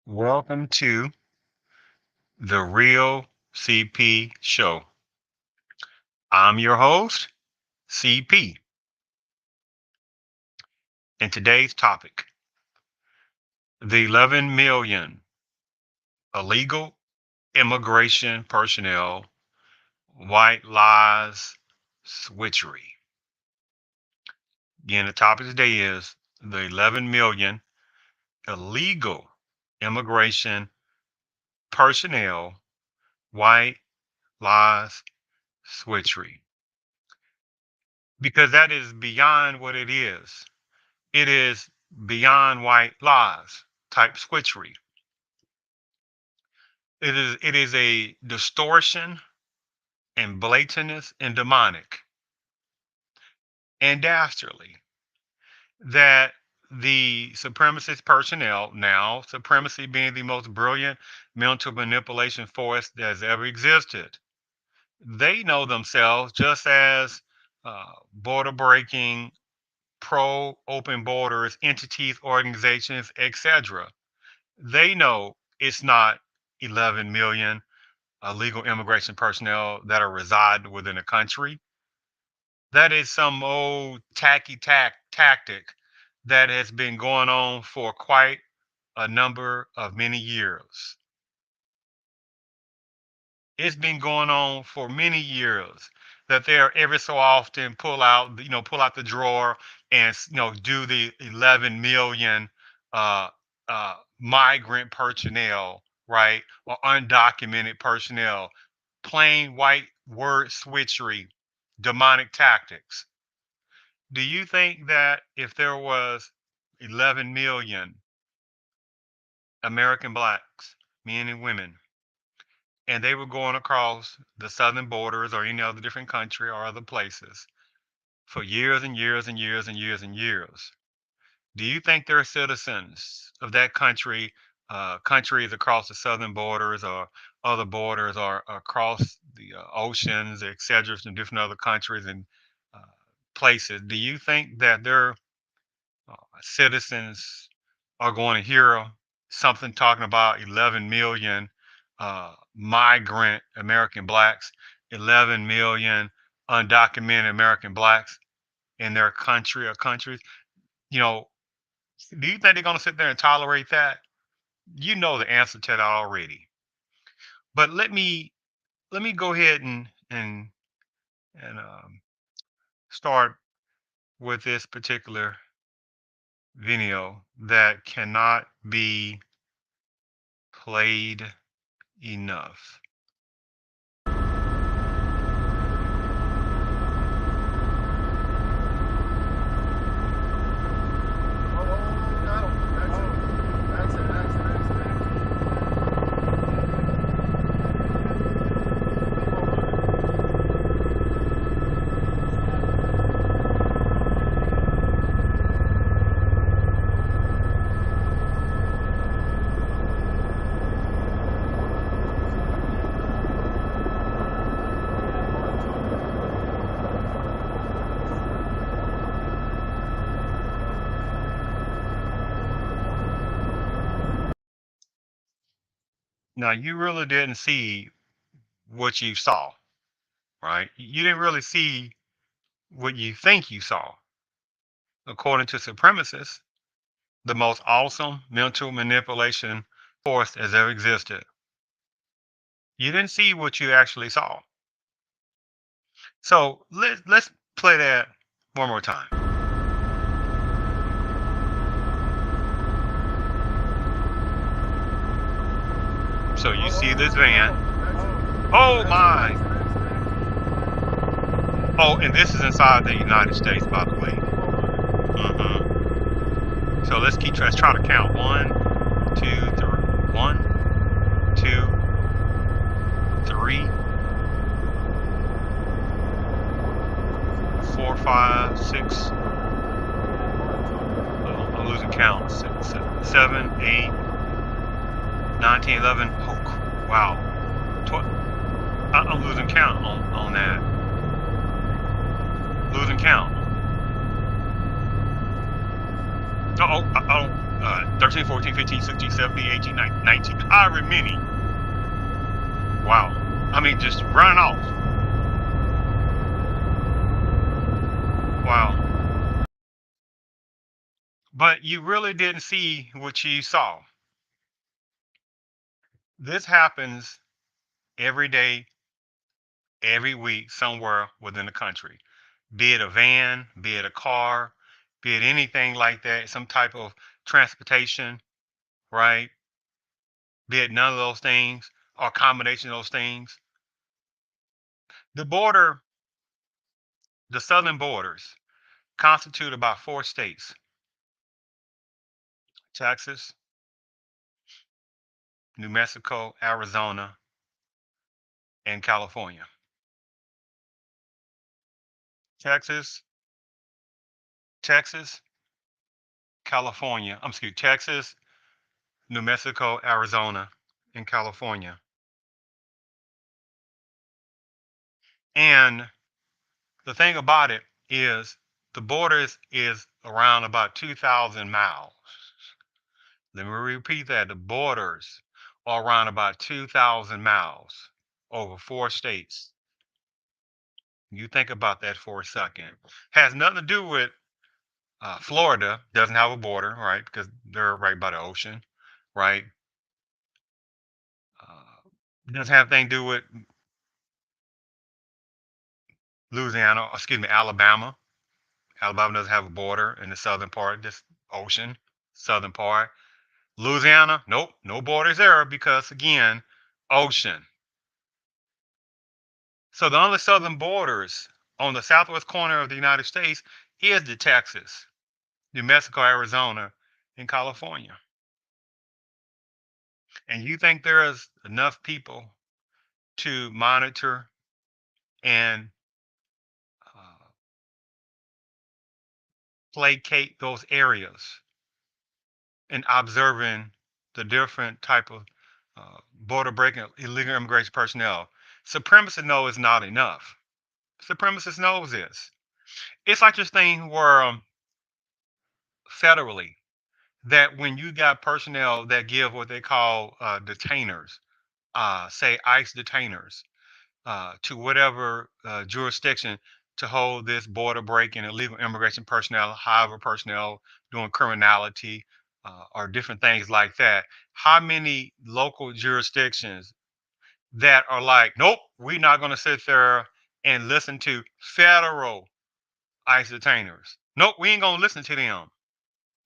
Welcome to the Real CP Show. I'm your host, CP, and today's topic, the 11 million illegal immigration personnel, white lies, switchery. Again, the topic today is the 11 million illegal immigration personnel, white lies, switchery. Because that is beyond what it is. It is beyond white lies type switchery. It is a distortion and blatantness and demonic and dastardly that the supremacist personnel, now supremacy being the most brilliant mental manipulation force that has ever existed, they know themselves just as border breaking, pro open borders entities, organizations, etc. They know it's not 11 million illegal immigration personnel that are residing within a country. That is some old tacky tactic that has been going on for quite a number of many years. It's been going on for many years that they're every so often pull out the drawer and do the 11 million migrant personnel, right, or undocumented personnel, plain white word switchery, demonic tactics. Do you think that if there was 11 million American blacks, men and women, and they were going across the southern borders or any other different country or other places for years and years and years and years and years, do you think they're citizens of that country, countries across the southern borders or other borders or across the oceans, et cetera, from different other countries and uh, places? Do you think that their citizens are going to hear something talking about 11 million migrant American blacks, 11 million undocumented American blacks in their country or countries? You know, do you think they're going to sit there and tolerate that? You know the answer to that already. But let me go ahead and start with this particular video that cannot be played enough. Now, you really didn't see what you saw, right? You didn't really see what you think you saw. according to supremacists, the most awesome mental manipulation force has ever existed. You didn't see what you actually saw. So let's play that one more time. So you see this van. Oh my! Oh, and this is inside the United States, by the way. So let's try to count. One, two, three. One, two, three, four, five, six. Oh, I'm losing count. Six, seven, 8, 9, 10, 11. Oh, wow. 12. I'm losing count on that. Losing count. 13, 14, 15, 16, 17, 18, 19, however many. Wow. I mean, just run off. Wow. But you really didn't see what you saw. This happens every day, every week, somewhere within the country. Be it a van, be it a car, be it anything like that, some type of transportation, right? Be it none of those things or a combination of those things. The border, the southern borders, constitute about 4 states: Texas, New Mexico, Arizona, and California. Texas, Texas, California. Texas, New Mexico, Arizona, and California. And the thing about it is the borders is around about 2,000 miles. Let me repeat that. The borders are around about 2,000 miles over 4 states. You think about that for a second. Has nothing to do with Florida, doesn't have a border, right? Because they're right by the ocean, right? Doesn't have anything to do with Louisiana, excuse me, Alabama. Alabama doesn't have a border in the southern part, just ocean, southern part. Louisiana, nope, no borders there because again, ocean. So the only southern borders on the southwest corner of the United States is the Texas, New Mexico, Arizona, and California. And you think there is enough people to monitor and uh, placate those areas and observing the different type of border breaking illegal immigration personnel. Supremacists know is not enough. Supremacists knows this. It's like this thing where federally that when you got personnel that give what they call detainers, say ICE detainers, to whatever jurisdiction to hold this border breaking illegal immigration personnel, however personnel doing criminality or different things like that. How many local jurisdictions that are like, nope, we're not going to sit there and listen to federal ICE detainers. Nope, we ain't going to listen to them.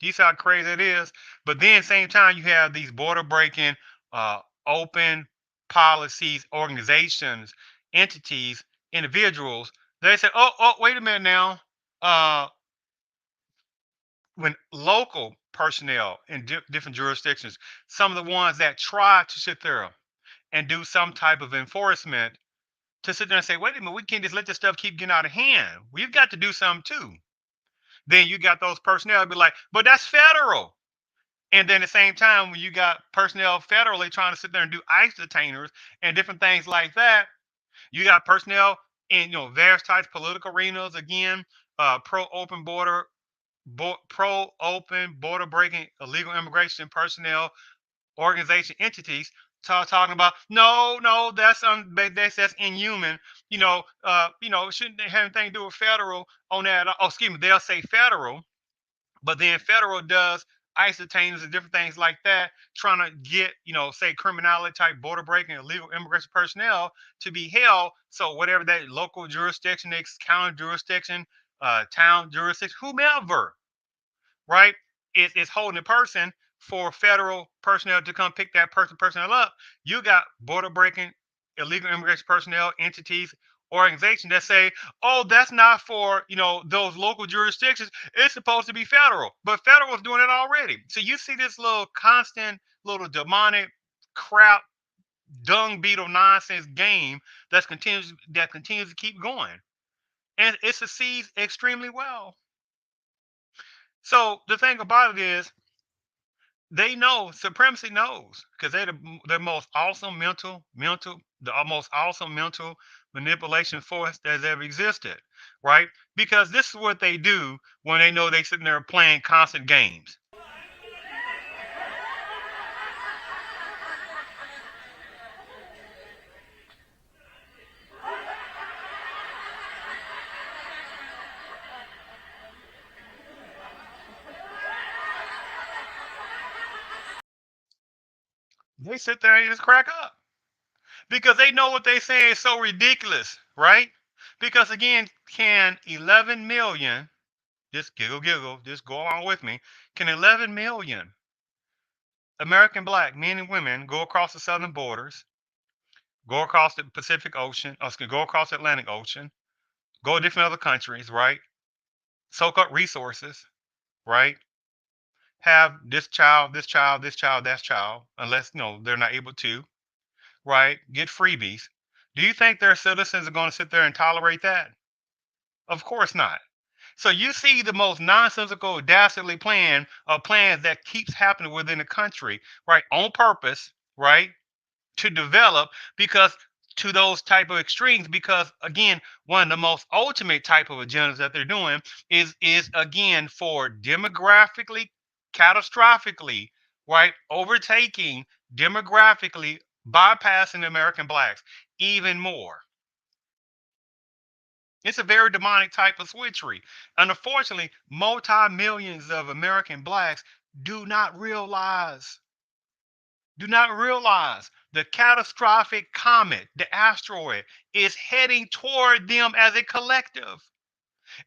You see how crazy it is? But then same time you have these border breaking, open policies, organizations, entities, individuals. They say, oh, wait a minute now. Uh, when local personnel in different jurisdictions, some of the ones that try to sit there and do some type of enforcement, to sit there and say, wait a minute, we can't just let this stuff keep getting out of hand. We've got to do something too. Then you got those personnel be like, but that's federal. And then at the same time, when you got personnel federally trying to sit there and do ICE detainers and different things like that, you got personnel in various types of political arenas. Again, pro open border breaking illegal immigration personnel organization entities talking about no, that's inhuman. Shouldn't have anything to do with federal on that. Oh, excuse me, they'll say federal, But then federal does ICE detainers and different things like that, trying to get, say criminality type border breaking, illegal immigration personnel to be held. So whatever that local jurisdiction, county jurisdiction, town jurisdiction, whomever, right, is holding a person for federal personnel to come pick that personnel up. You got border breaking, illegal immigration personnel, entities, organizations that say, oh, that's not for those local jurisdictions. It's supposed to be federal, but federal is doing it already. So you see this little constant, little demonic crap, dung beetle nonsense game that continues to keep going, and it succeeds extremely well. So the thing about it is, they know supremacy knows because they're the most awesome the most awesome mental manipulation force that's ever existed, right? Because this is what they do when they know they sitting there playing constant games. They sit there and just crack up because they know what they say is so ridiculous, right? Because again, can 11 million, just giggle giggle, just go along with me, can 11 million American black men and women go across the southern borders, go across the Pacific Ocean, go across the Atlantic Ocean, go to different other countries, right? Soak up resources, right? Have this child, this child, this child, that child, unless they're not able to, right? Get freebies. Do you think their citizens are going to sit there and tolerate that? Of course not. So you see the most nonsensical, dastardly plans that keeps happening within the country, right? On purpose, right? To develop, because to those type of extremes, because again, one of the most ultimate type of agendas that they're doing is again for demographically, catastrophically, right, overtaking, demographically bypassing American blacks even more. It's a very demonic type of switchery, and unfortunately multi-millions of American blacks do not realize the catastrophic comet, the asteroid, is heading toward them as a collective.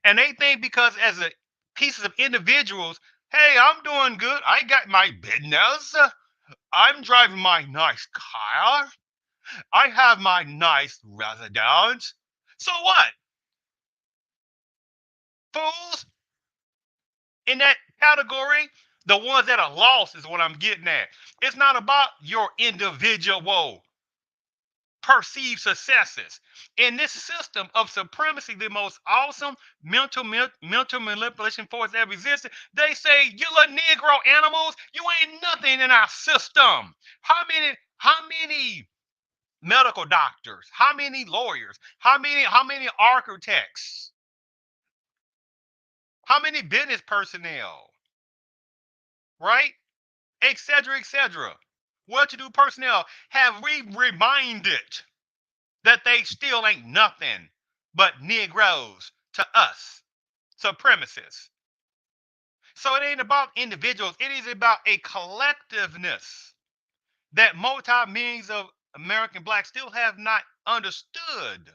And they think because as a pieces of individuals, hey, I'm doing good. I got my business. I'm driving my nice car. I have my nice residence. So what? Fools in that category, the ones that are lost is what I'm getting at. It's not about your individual perceived successes. In this system of supremacy, the most awesome mental manipulation force ever existed, they say, you little Negro animals, you ain't nothing in our system. How many medical doctors, how many lawyers, how many architects, how many business personnel, right? Et cetera. Well-to-do personnel have we reminded that they still ain't nothing but Negroes to us, supremacists. So it ain't about individuals, it is about a collectiveness that multi-millions of American blacks still have not understood.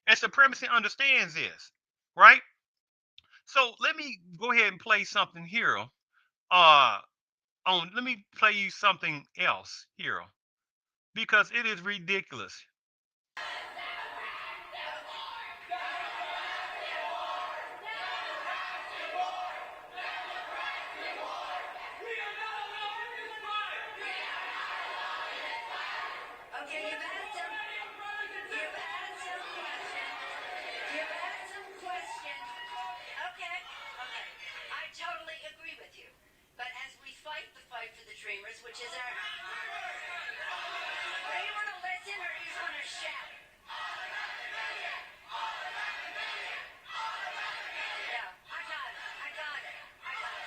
And supremacy understands this, right? So let me go ahead and play something here. Let me play you something else here because it is ridiculous. Okay, you've had some questions. Okay, okay. I totally agree with you. But as we fight the fight for the dreamers, which is our... Do you want to listen or do you just want to shout? Yeah, I got it. I got it. I got it.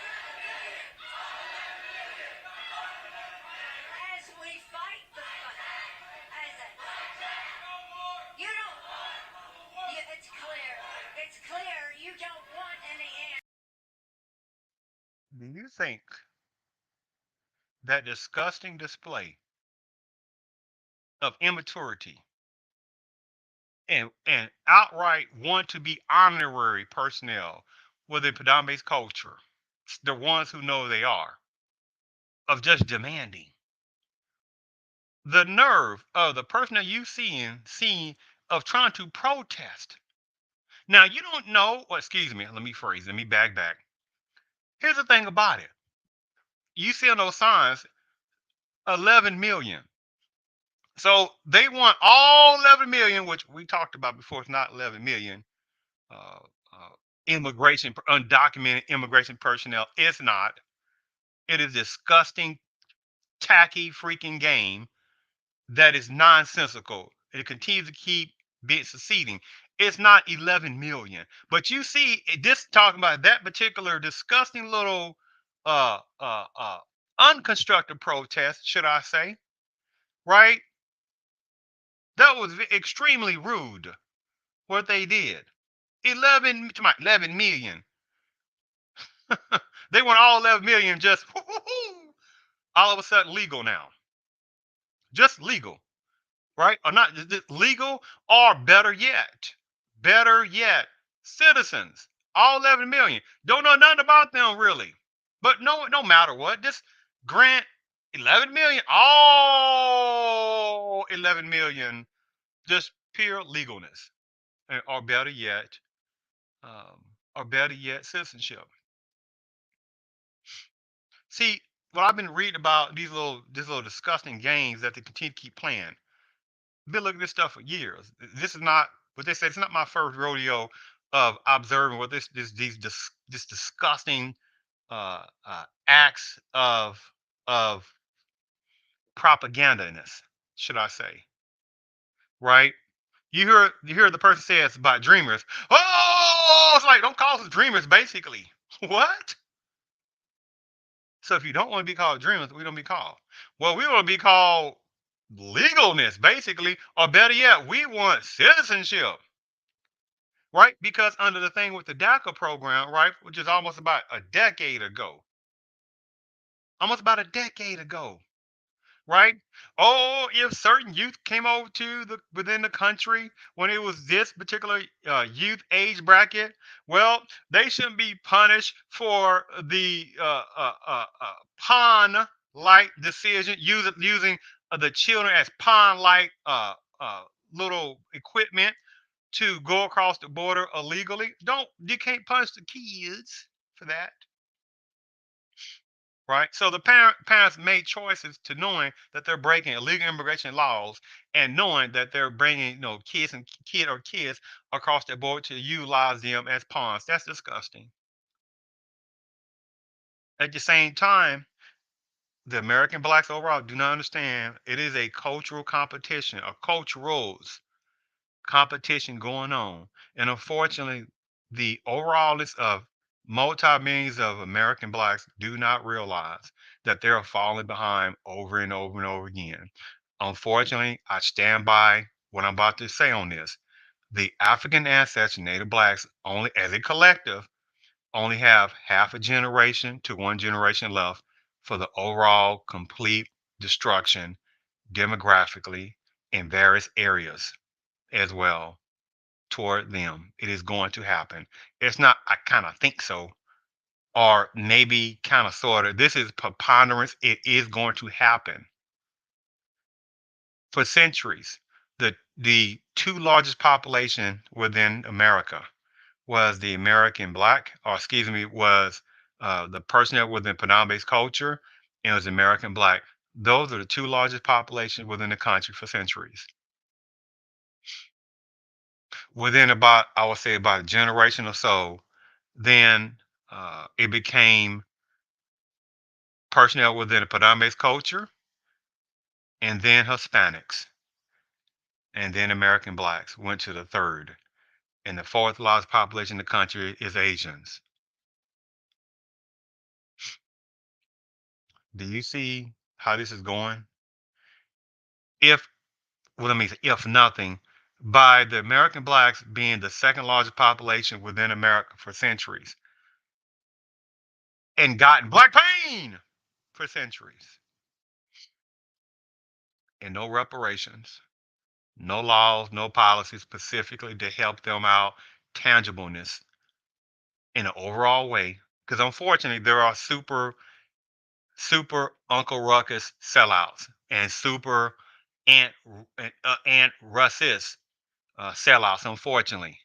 As we fight the fight, as a... You don't... It's clear. It's clear you don't want any answer. Do you think that disgusting display of immaturity and outright want to be honorary personnel within predominant culture, the ones who know they are, of just demanding the nerve of the person that you seeing of trying to protest. Now you don't know, or excuse me, let me back. Here's the thing about it. You see on those signs, 11 million. So they want all 11 million, which we talked about before. It's not 11 million uh, immigration, undocumented immigration personnel. It's not. It is disgusting, tacky, freaking game that is nonsensical. It continues to keep being succeeding. It's not 11 million, but you see, this talking about that particular disgusting little uh uh uh unconstructed protest, should I say, right? That was extremely rude what they did. 11 million. They want all 11 million just all of a sudden legal now. Just legal, right? Or not just legal, or better yet, citizens. All 11 million. Don't know nothing about them really. But no matter what, just grant 11 million, all 11 million, just pure legalness. Or or better yet, citizenship. See, what I've been reading about these little disgusting games that they continue to keep playing. Been looking at this stuff for years. This is not what they say. It's not my first rodeo of observing what this disgusting acts of propaganda in this, should I say, right? You hear the person says about dreamers. Oh, it's like don't call us dreamers, basically. What? So if you don't want to be called dreamers, we don't be called. Well, we want to be called legalness, basically, or better yet, we want citizenship, right? Because under the thing with the DACA program, right, which is almost about a decade ago, right? Oh, if certain youth came over to the within the country when it was this particular youth age bracket, well, they shouldn't be punished for the pawn-like decision, using the children as pawn-like little equipment to go across the border illegally. Don't You can't punish the kids for that, right? So the parents made choices to knowing that they're breaking illegal immigration laws and knowing that they're bringing kids across the border to utilize them as pawns. That's disgusting. At the same time, the American blacks overall do not understand it is a cultural competition, a culturals competition going on. And unfortunately, the overallness of multi-millions of American blacks do not realize that they're falling behind over and over and over again. Unfortunately, I stand by what I'm about to say on this. The African ancestors, Native blacks, only as a collective, only have half a generation to one generation left for the overall complete destruction demographically in various areas as well toward them. It is going to happen. It's not, I kind of think so, or maybe kind of sort of. This is preponderance. It is going to happen. For centuries, the two largest population within America was the American black, or excuse me, was the person that was in predominant culture, and it was American black. Those are the two largest populations within the country for centuries. Within about, I would say, about a generation or so, then it became personnel within a predominant culture, and then Hispanics, and then American blacks went to the third. And the fourth largest population in the country is Asians. Do you see how this is going? If, well, let me say, if nothing, by the American blacks being the second largest population within America for centuries, and gotten black pain for centuries, and no reparations, no laws, no policies specifically to help them out, tangibleness in an overall way. Because unfortunately, there are super Uncle Ruckus sellouts and super Aunt Aunt Russis sellouts, unfortunately,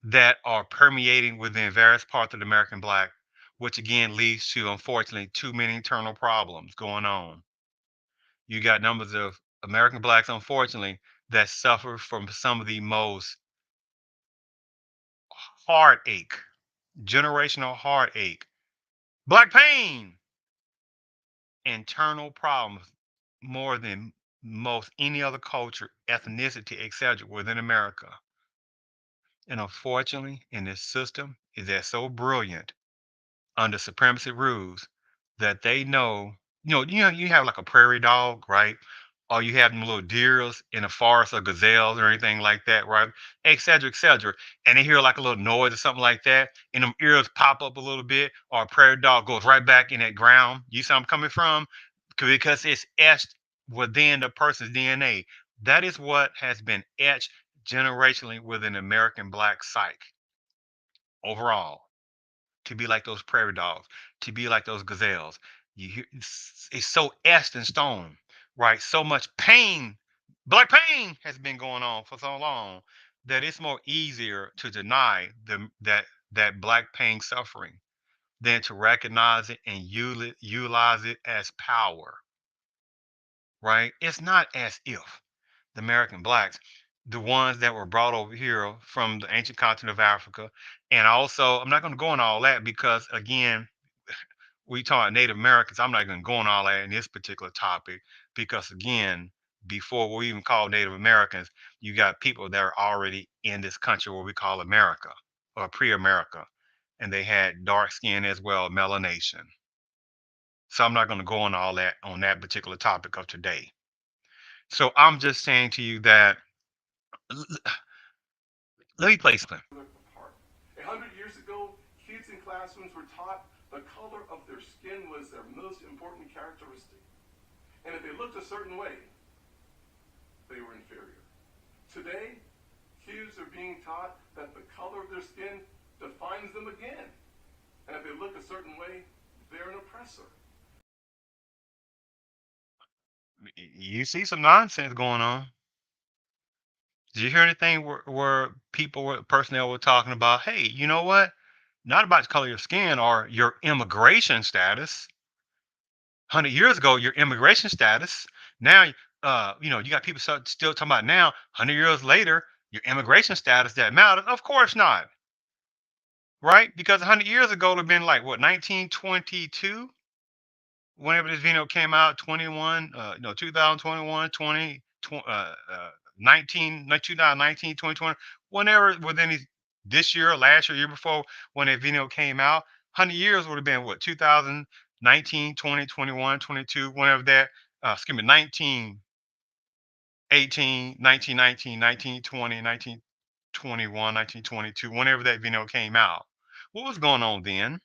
that are permeating within various parts of the American black, which again leads to, unfortunately, too many internal problems going on. You got numbers of American blacks, unfortunately, that suffer from some of the most heartache, generational heartache, black pain, internal problems more than most any other culture, ethnicity, etc. within America. And unfortunately, in this system, is that so brilliant under supremacy rules that they know, you have like a prairie dog, right? Or you have them little deers in a forest or gazelles or anything like that, right? Et cetera, et cetera. And they hear like a little noise or something like that, and them ears pop up a little bit, or a prairie dog goes right back in that ground. You see where I'm coming from? Because it's etched within the person's DNA. That is what has been etched generationally within American black psyche overall, to be like those prairie dogs, to be like those gazelles. It's so etched in stone, right? So much pain, black pain, has been going on for so long that it's more easier to deny that black pain suffering than to recognize it and utilize it as power, right? It's not as if the American blacks, the ones that were brought over here from the ancient continent of Africa, and also I'm not going to go on all that because again, we talk about Native Americans. I'm not going to go on all that in this particular topic because again, before we even call Native Americans, you got people that are already in this country what we call America or pre-America, and they had dark skin as well, melanation. So I'm not going to go on all that on that particular topic of today. So I'm just saying to you that let me play something. Apart. 100 years ago, kids in classrooms were taught the color of their skin was their most important characteristic. And if they looked a certain way, they were inferior. Today, kids are being taught that the color of their skin defines them again. And if they look a certain way, they're an oppressor. You see some nonsense going on. Did you hear anything where people were personnel were talking about, hey, you know what? Not about the color of your skin or your immigration status. 100 years ago, your immigration status. Now, you got people still talking about now, 100 years later, your immigration status that matters. Of course not, right? Because 100 years ago, it would have been like what, 1922, whenever this video came out, 21, 2021, 20, 19, 2019, 2020, whenever within this year, last year, year before, when that video came out, 100 years would have been what, 2019, 20, 21, 22, whenever that, excuse me, 1918, 1919, 1920, 1921, 1922, whenever that video came out. What was going on then?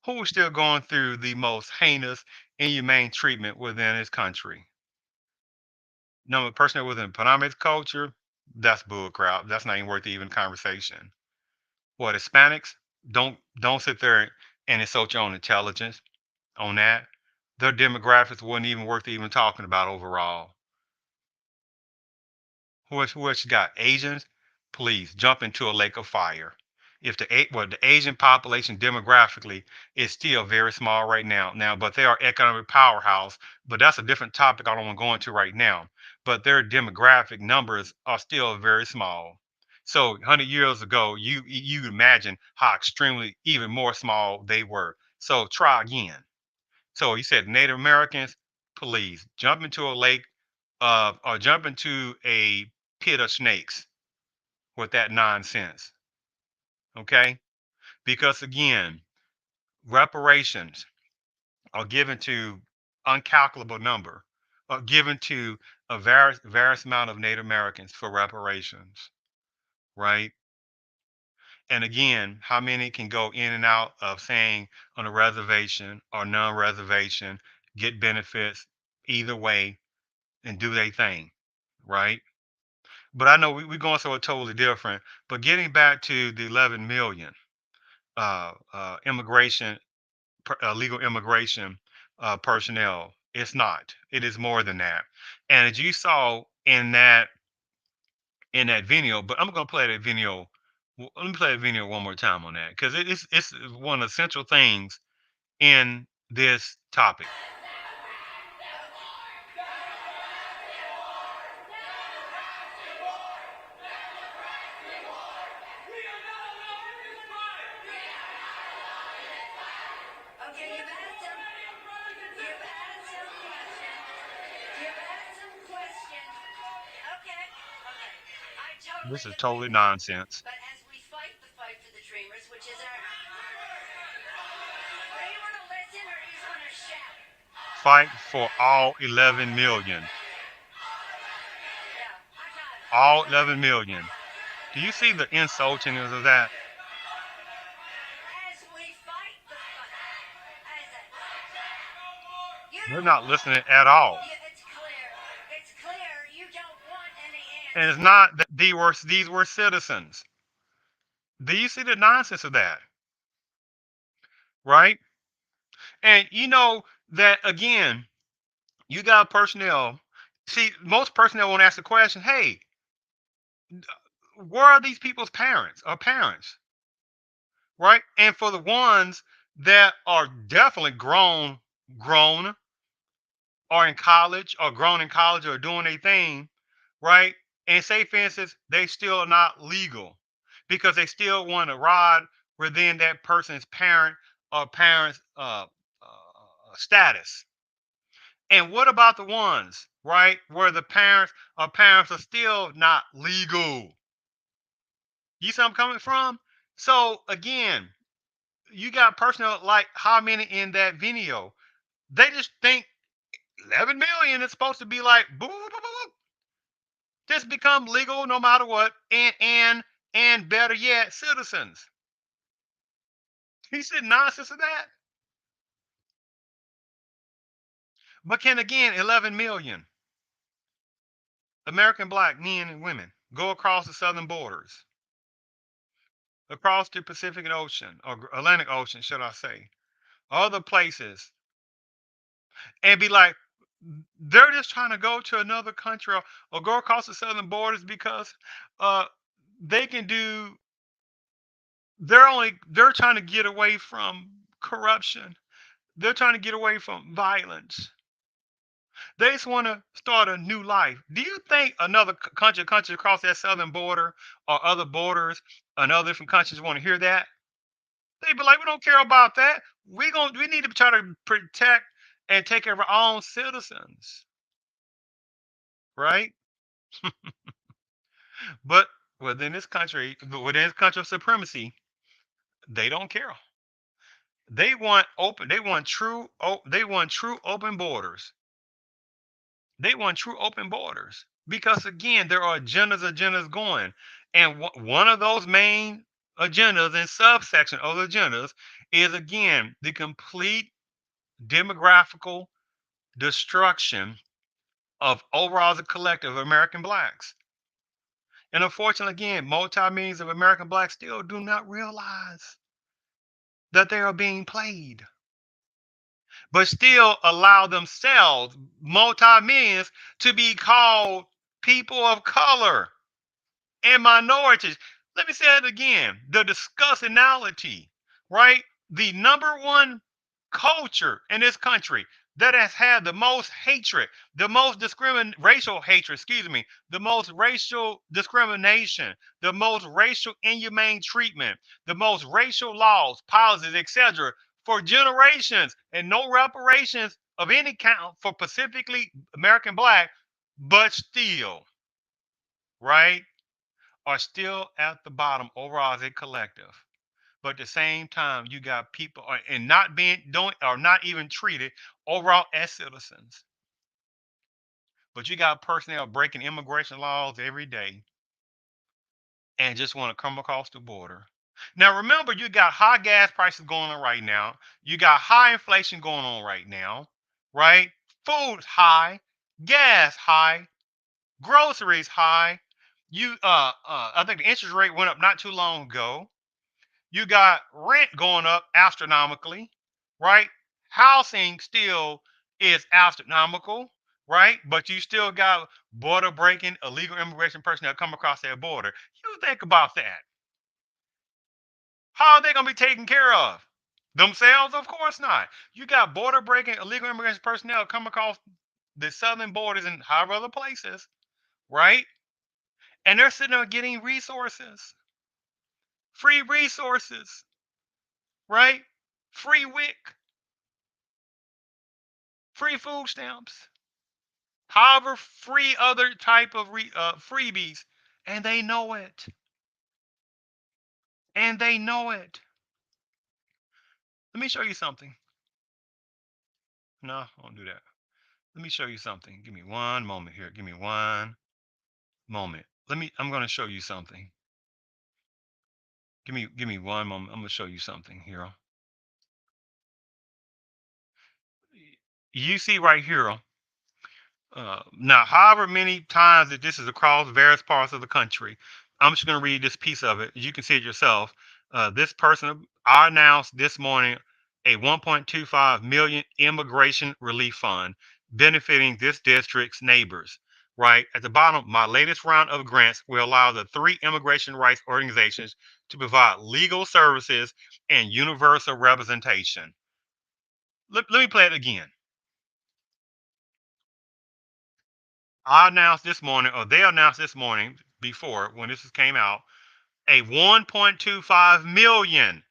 Who was still going through the most heinous, inhumane treatment within his country? No, a person that was in Panama's culture, that's bull crap. That's not even worth the even conversation. What, Hispanics? Don't sit there and insult your own intelligence on that. Their demographics wasn't even worth even talking about overall. Who else you got? Asians? Please jump into a lake of fire. If the Asian population demographically is still very small right now, but they are economic powerhouse. But that's a different topic I don't want to go into right now. But their demographic numbers are still very small. So 100 years ago, you imagine how extremely even more small they were. So try again. So you said Native Americans, please jump into a lake or jump into a pit of snakes with that nonsense. Okay? Because again, reparations are given to uncalculable number, are given to a various amount of Native Americans for reparations, right? And again, how many can go in and out of saying on a reservation or non-reservation, get benefits either way and do their thing, right? But I know we're going somewhere totally different. But getting back to the 11 million immigration, legal immigration personnel, it's not. It is more than that. And as you saw in that video, but I'm gonna play that video. Let me play the video one more time on that because it's one of the central things in this topic. Okay, you've asked some questions. You've asked some questions. Okay, okay. I This totally is agree totally with you. nonsense. But as we fight the fight for the dreamers, which is our. Do you want to listen or do you want to shout? Fight for all 11 million. Yeah, I got it. All 11 million. Do you see the insultingness of that? As we fight the fight. As a. You They're don't not want. listening at all. Yeah, it's clear. It's clear you don't want any And it's answers. not that these were citizens. Do you see the nonsense of that? Right? And you know that again, you got personnel. See, most personnel won't ask the question, hey, where are these people's parents or parents? Right? And for the ones that are definitely grown or in college or grown in college or doing a thing, right? And say, for instance, they still not legal because they still want to ride within that person's parent or parents' status. And what about the ones, right, where the parents or parents are still not legal? You see where I'm coming from? So again, you got personnel like how many in that video? They just think 11 million is supposed to be like boop, boop, boop, boop, just become legal no matter what, and better yet, citizens. He said nonsense of that. But can again 11 million American black men and women go across the southern borders, across the Pacific Ocean or Atlantic Ocean, should I say, other places, and be like, they're just trying to go to another country or go across the southern borders because uh, they can do. They're trying to get away from corruption. They're trying to get away from violence. They just want to start a new life. Do you think another country across that southern border or other borders and other different countries want to hear that? They be like, we don't care about that. We need to try to protect and take care of our own citizens, right? But within this country of supremacy, they don't care. They want open. They want true. They want true open borders. They want true open borders because again, there are agendas going, and one of those main agendas and subsection of the agendas is again the complete demographical destruction of overall the collective of American blacks. And unfortunately, again, multi-millions of American blacks still do not realize that they are being played, but still allow themselves, multi-millions, to be called people of color and minorities. Let me say it again. The discussionality, right? The number one culture in this country that has had the most hatred, the most racial hatred, excuse me, the most racial discrimination, the most racial inhumane treatment, the most racial laws, policies, etc. for generations and no reparations of any kind for specifically American black, but still, right? Are still at the bottom overall as a collective. But at the same time, you got people and not being don't or not even treated overall as citizens. But you got personnel breaking immigration laws every day and just want to come across the border. Now remember, you got high gas prices going on right now. You got high inflation going on right now, right? Food high, gas high, groceries high. I think the interest rate went up not too long ago. You got rent going up astronomically, right? Housing still is astronomical, right? But you still got border breaking, illegal immigration personnel come across that border. You think about that. How are they going to be taken care of? Themselves? Of course not. You got border breaking, illegal immigration personnel come across the southern borders and however other places, right? And they're sitting there getting resources, free resources, right? Free WIC, free food stamps, however, free other type of freebies, and they know it. And they know it. Let me show you something. No, I won't do that. Let me show you something. Give me one moment here. Give me one moment. I'm going to show you something. Give me one moment. I'm going to show you something here. You see right here. Now, however many times that this is across various parts of the country, I'm just going to read this piece of it. You can see it yourself. This person I announced this morning a 1.25 million immigration relief fund benefiting this district's neighbors. Right at the bottom, my latest round of grants will allow the three immigration rights organizations to provide legal services and universal representation. Let me play it again. I announced this morning, or they announced this morning before when this came out, a 1.25 million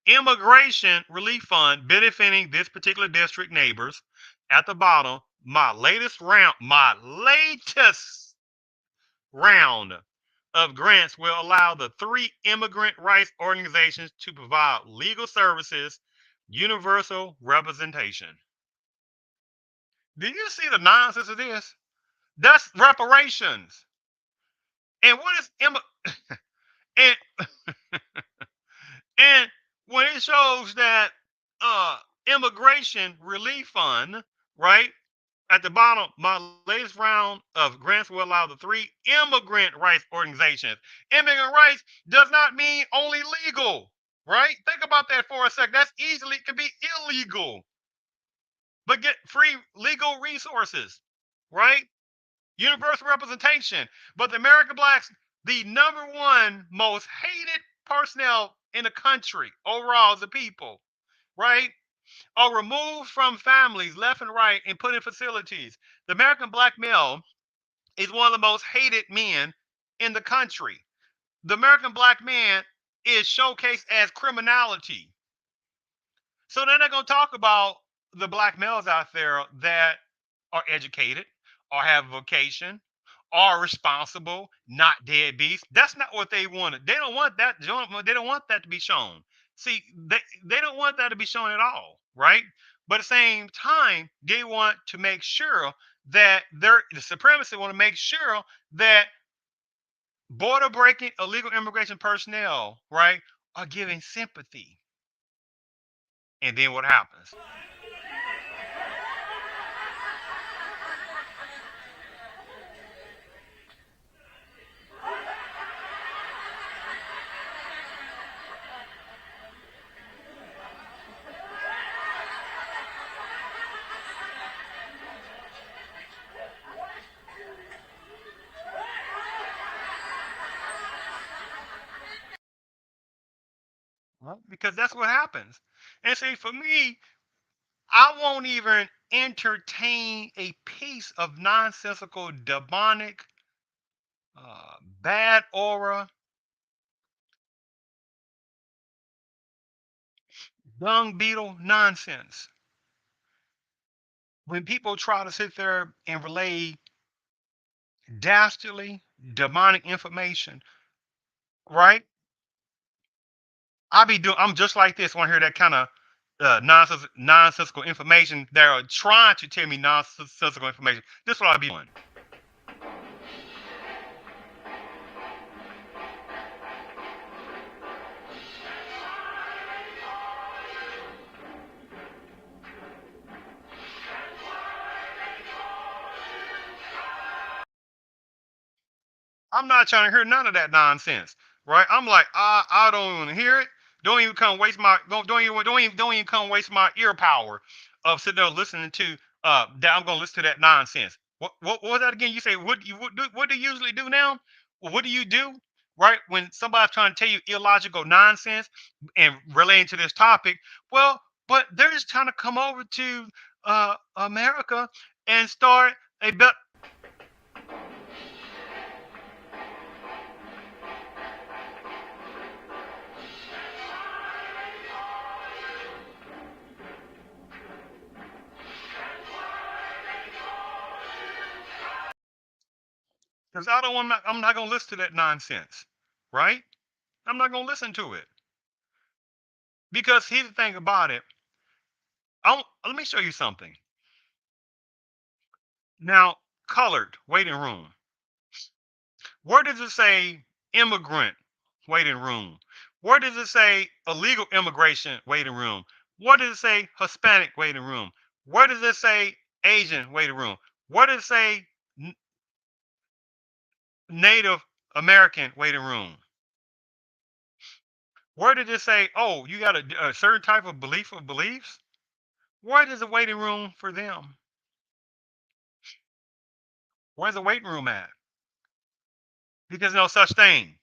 immigration relief fund benefiting this particular district neighbors. At the bottom, my latest round of grants will allow the three immigrant rights organizations to provide legal services, universal representation. Do you see the nonsense of this? That's reparations. And what is and and when it shows that immigration relief fund, right? At the bottom, my latest round of grants will allow the three immigrant rights organizations. Immigrant rights does not mean only legal, right? Think about that for a sec. That's easily can be illegal, but get free legal resources, right? Universal representation. But the American blacks, the number one most hated personnel in the country overall as a people, right? Are removed from families left and right and put in facilities. The American black male is one of the most hated men in the country. The American black man is showcased as criminality. So then they're going to talk about the black males out there that are educated, or have a vocation, are responsible, not deadbeats. That's not what they wanted. They don't want that. They don't want that to be shown. See, they don't want that to be shown at all, right? But at the same time, they want to make sure that the supremacy want to make sure that border breaking illegal immigration personnel, right, are giving sympathy. And then what happens? Well, because that's what happens. And see, for me, I won't even entertain a piece of nonsensical, demonic, bad aura, dung beetle nonsense. When people try to sit there and relay dastardly, demonic information, right? I'm just like this when I hear that kind of nonsensical information. They're trying to tell me nonsensical information. This is what I'll be doing. I'm not trying to hear none of that nonsense, right? I'm like, I don't want to hear it. Don't even come waste my don't even come waste my ear power of sitting there listening to that. I'm gonna listen to that nonsense. What was that again? You say what do you usually do now? Well, what do you do? Right when somebody's trying to tell you illogical nonsense and relating to this topic, well, but they're just trying to come over to America and start a bet. Because I don't want. I'm not gonna listen to that nonsense, right? I'm not gonna listen to it because here's the thing about it. Let me show you something. Now, colored waiting room. Where does it say immigrant waiting room? Where does it say illegal immigration waiting room? Where does it say Hispanic waiting room? Where does it say Asian waiting room? Where does it say Native American waiting room? Where did it say, oh, you got a certain type of belief or beliefs? Where is the waiting room for them? Where's the waiting room at? Because no such thing.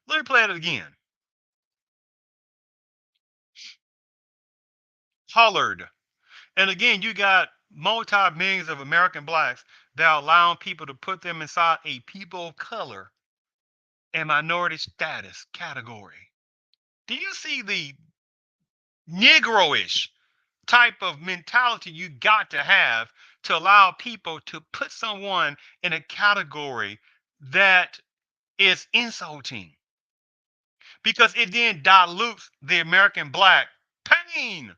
Let me play it again. Colored. And again, you got multi millions of American blacks that are allowing people to put them inside a people of color and minority status category. Do you see the Negroish type of mentality you got to have to allow people to put someone in a category that is insulting? Because it then dilutes the American black pain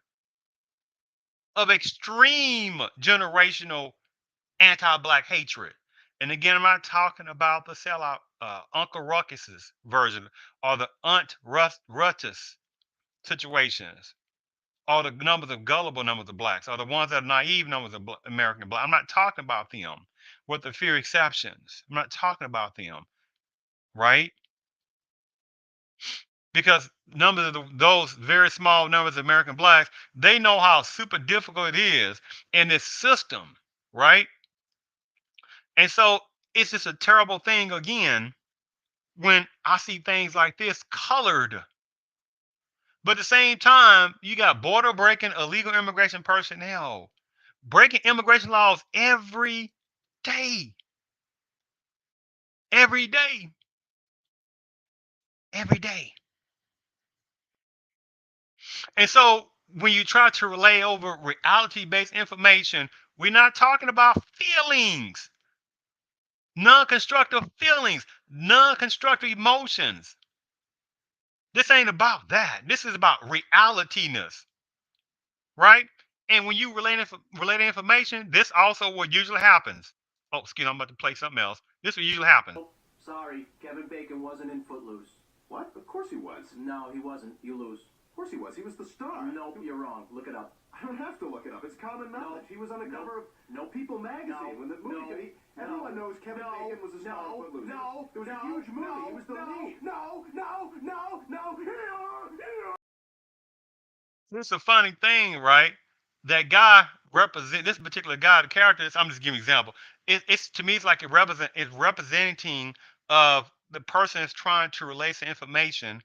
of extreme generational anti-black hatred. And again, I'm not talking about the sellout Uncle Ruckus's version or the Aunt Ruckus situations or the numbers of gullible numbers of blacks or the ones that are naive numbers of American black. I'm not talking about them with the few exceptions. I'm not talking about them, right? Because numbers of those very small numbers of American blacks, they know how super difficult it is in this system, right? And so it's just a terrible thing again when I see things like this colored. But at the same time, you got border breaking illegal immigration personnel breaking immigration laws day, every day, every day. And so when you try to relay over reality based information, we're not talking about feelings, non constructive feelings, non constructive emotions. This ain't about that. This is about realityness, right? And when you relate information, this also what usually happens. Oh, excuse me, I'm about to play something else. This what usually happens. Oh, sorry, Kevin Bacon wasn't in Footloose. What? Of course he was. No, he wasn't. You lose. Of course he was. He was the star. Nope, you're wrong. Look it up. I don't have to look it up. It's common knowledge. He was on the cover of People magazine when the movie. Everyone knows Kevin Bacon was a star of Footloose. It was a huge movie. He was the lead. This is a funny thing, right? That guy represent this particular guy, the character. I'm just giving an example. It's to me, it's like it's representing of the person is trying to relay some information,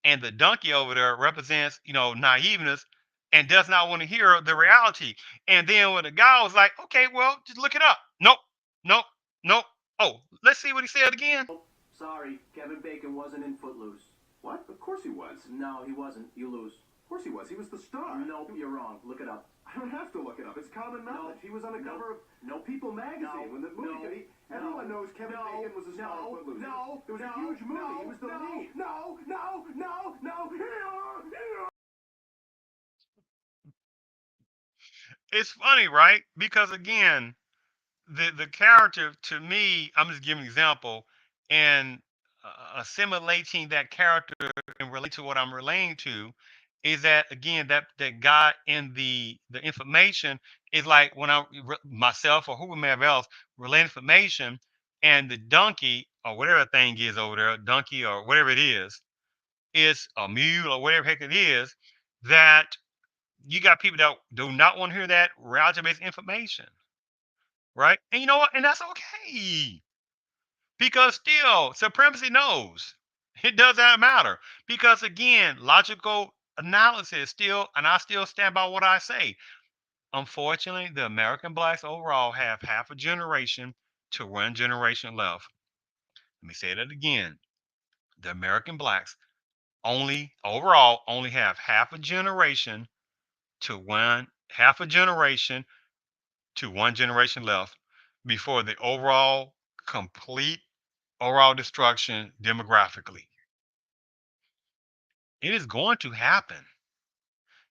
and the donkey over there represents, naiveness, and does not want to hear the reality. And then when the guy was like, okay, well, just look it up. Nope, nope, nope. Oh, let's see what he said again. Oh, sorry, Kevin Bacon wasn't in Footloose. What? Of course he was. No, he wasn't. You lose. Of course he was. He was the star. Nope, you're wrong. Look it up. I don't have to look it up. It's common knowledge. He was on the cover of People magazine when the movie. Everyone knows Kevin Bacon was a star of Footloose. It was a huge movie. He was the lead. It's funny, right? Because again, the character to me, I'm just giving an example, and assimilating that character and relate to what I'm relating to is that again that guy in the information is like when I myself or whomever else relay information, and the donkey or whatever thing is over there, donkey or whatever it is a mule or whatever heck it is, that you got people that do not want to hear that relative-based information, right? And you know what? And that's okay. Because still, supremacy knows it does not matter. Because again, logical analysis still, and I still stand by what I say. Unfortunately, the American blacks overall have half a generation to one generation left. Let me say that again. The American blacks only overall only have half a generation to one generation left before the overall complete overall destruction demographically. It is going to happen.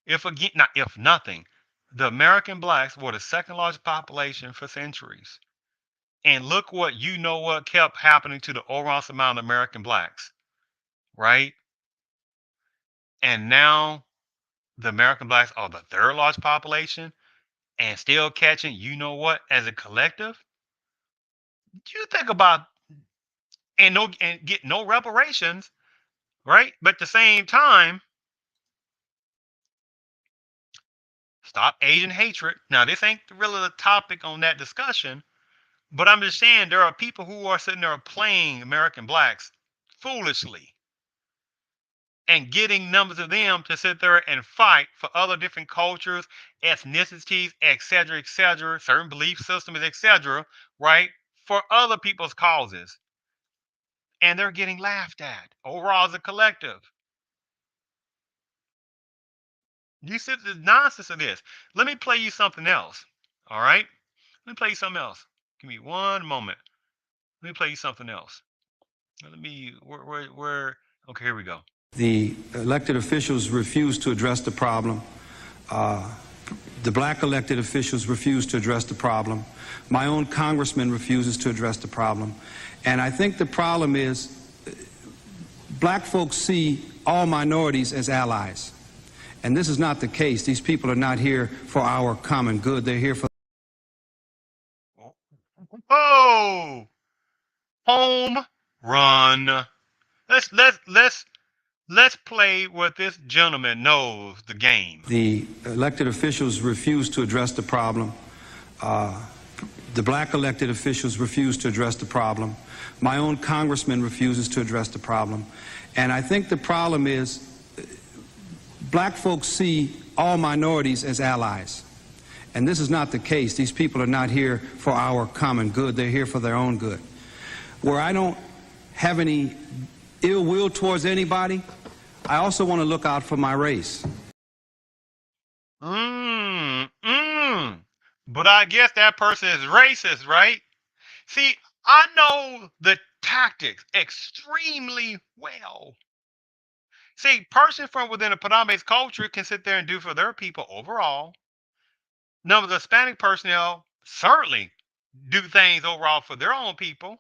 If again, not if nothing, the American blacks were the second largest population for centuries. And look what kept happening to the overall amount of American blacks, right? And now the American blacks are the third largest population and still catching, as a collective. You think about and get no reparations, right? But at the same time, stop Asian hatred. Now, this ain't really the topic on that discussion, but I'm just saying there are people who are sitting there playing American blacks foolishly and getting numbers of them to sit there and fight for other different cultures, ethnicities, etc., certain belief systems, etc., right? For other people's causes. And they're getting laughed at overall as a collective. You said the nonsense of this. Let me play you something else. All right? Let me play you something else. Give me one moment. Let me play you something else. Let me where okay, here we go. The elected officials refuse to address the problem. The black elected officials refuse to address the problem. My own congressman refuses to address the problem. And I think the problem is black folks see all minorities as allies. And this is not the case. These people are not here for our common good. They're here for Oh, home run. Let's play what this gentleman knows the game. the elected officials refuse to address the problem. The black elected officials refuse to address the problem. My own congressman refuses to address the problem. And I think the problem is black folks see all minorities as allies. And this is not the case. These people are not here for our common good. They're here for their own good. Where I don't have any ill will towards anybody, I also want to look out for my race. But I guess that person is racist, right? See, I know the tactics extremely well. See, person from within a predominant culture can sit there and do for their people overall. Numbers of Hispanic personnel certainly do things overall for their own people.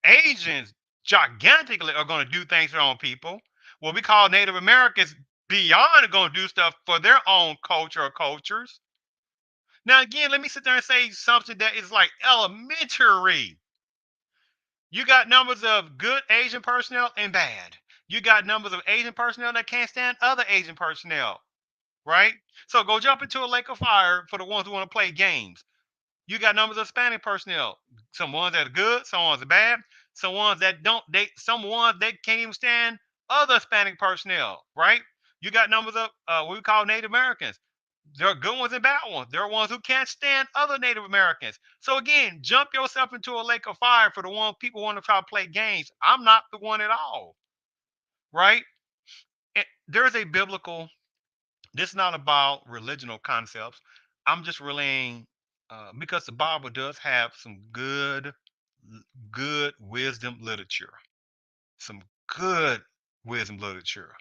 Asians gigantically are going to do things for their own people. What we call Native Americans beyond going to do stuff for their own culture or cultures. Now, again, let me sit there and say something that is like elementary. You got numbers of good Asian personnel and bad. You got numbers of Asian personnel that can't stand other Asian personnel, right? So go jump into a lake of fire for the ones who want to play games. You got numbers of Hispanic personnel. Some ones that are good, some ones are bad, some ones that don't some ones that can't even stand other Hispanic personnel, right? You got numbers of what we call Native Americans. There are good ones and bad ones. There are ones who can't stand other Native Americans. So again, jump yourself into a lake of fire for the one people want to try to play games. I'm not the one at all, right? There's a biblical. This is not about religional concepts. I'm just relaying because the Bible does have some good wisdom literature. Some good wisdom literature.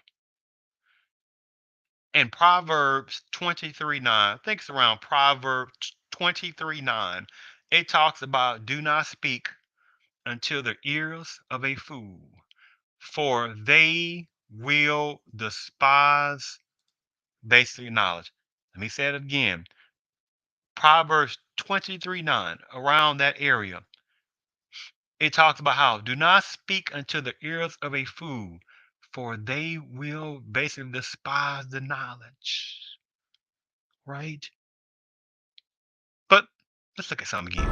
In Proverbs 23:9, I think it's around Proverbs 23:9, it talks about do not speak until the ears of a fool, for they will despise basic knowledge. Let me say it again. Proverbs 23:9, around that area. It talks about how do not speak unto the ears of a fool, for they will basically despise the knowledge, right? But let's look at some again.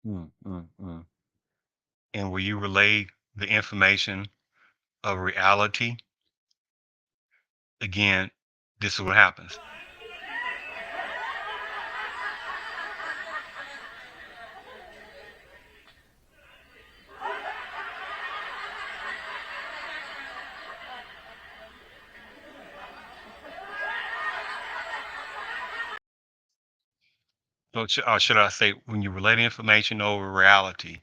Mm. And will you relay the information of reality? Again, this is what happens. So, or should I say, when you relay the information over reality,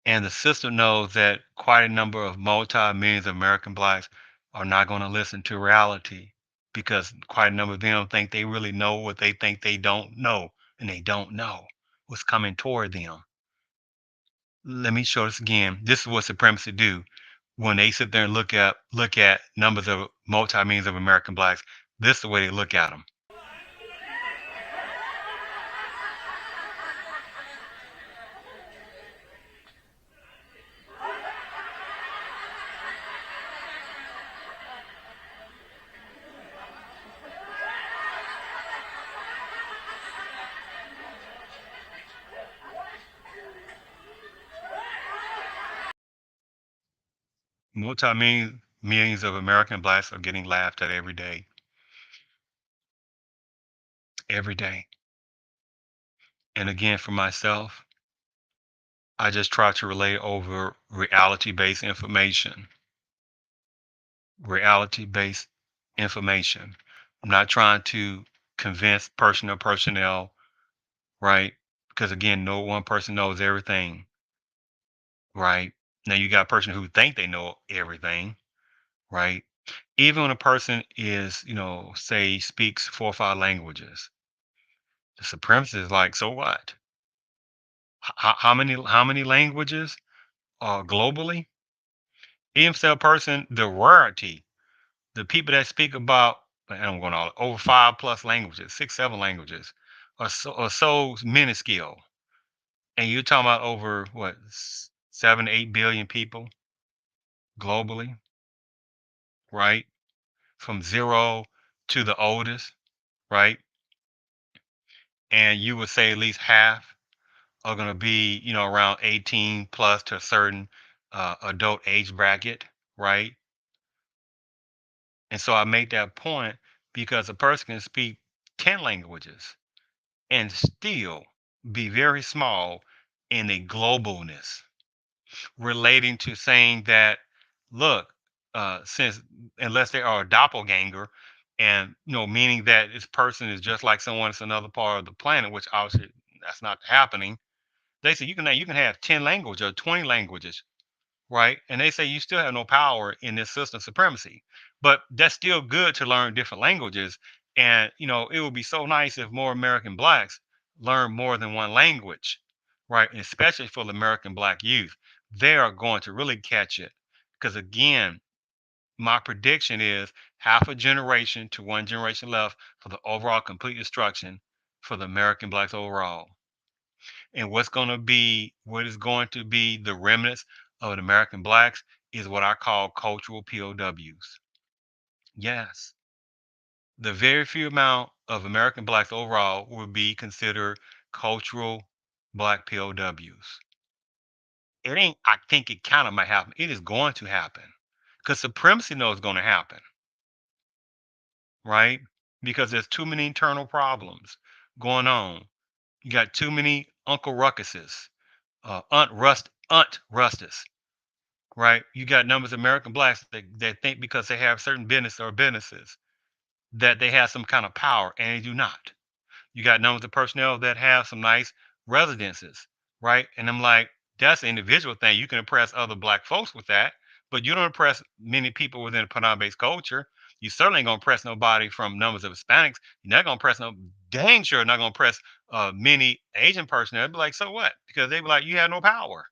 and the system knows that quite a number of multi-millions of American blacks are not going to listen to reality because quite a number of them think they really know what they think they don't know, and they don't know what's coming toward them. Let me show this again. This is what supremacy do. When they sit there and look at numbers of multi-millions of American blacks, this is the way they look at them. Multi-millions of American blacks are getting laughed at every day. Every day. And again, for myself, I just try to relay over reality-based information. Reality-based information. I'm not trying to convince personnel, right? Because again, no one person knows everything, right? Now you got a person who think they know everything, right? Even when a person is, say speaks 4 or 5 languages, the supremacist is like, so what? How many languages globally? Even if a person, the rarity, the people that speak about, and I'm going all over 5 plus languages, 6, 7 languages, are so minuscule. And you're talking about over what 7, 8 billion people globally, right? From zero to the oldest, right? And you would say at least half are going to be, around 18 plus to a certain adult age bracket, right? And so I make that point because a person can speak 10 languages and still be very small in a globalness relating to saying that, look, since unless they are a doppelganger, and meaning that this person is just like someone that's another part of the planet, which obviously that's not happening. They say you can have 10 languages or 20 languages, right? And they say you still have no power in this system of supremacy. But that's still good to learn different languages. And it would be so nice if more American blacks learn more than one language, right? And especially for the American black youth. They are going to really catch it. Because again, my prediction is half a generation to one generation left for the overall complete destruction for the American blacks overall. And what is going to be the remnants of the American blacks is what I call cultural POWs. Yes, the very few amount of American blacks overall will be considered cultural black POWs. It ain't, I think it kind of might happen. It is going to happen because supremacy knows it's going to happen, right? because there's too many internal problems going on. You got too many Uncle Ruckuses, Aunt Rustus, right? You got numbers of American blacks that think because they have certain business or businesses that they have some kind of power, and they do not. You got numbers of personnel that have some nice residences, right? And I'm like, that's an individual thing. You can impress other black folks with that, but you don't impress many people within the Panama-based culture. You certainly ain't gonna impress nobody from numbers of Hispanics. You're not gonna impress no dang sure not gonna impress many Asian personnel. They'd be like, so what? Because they be like, you have no power.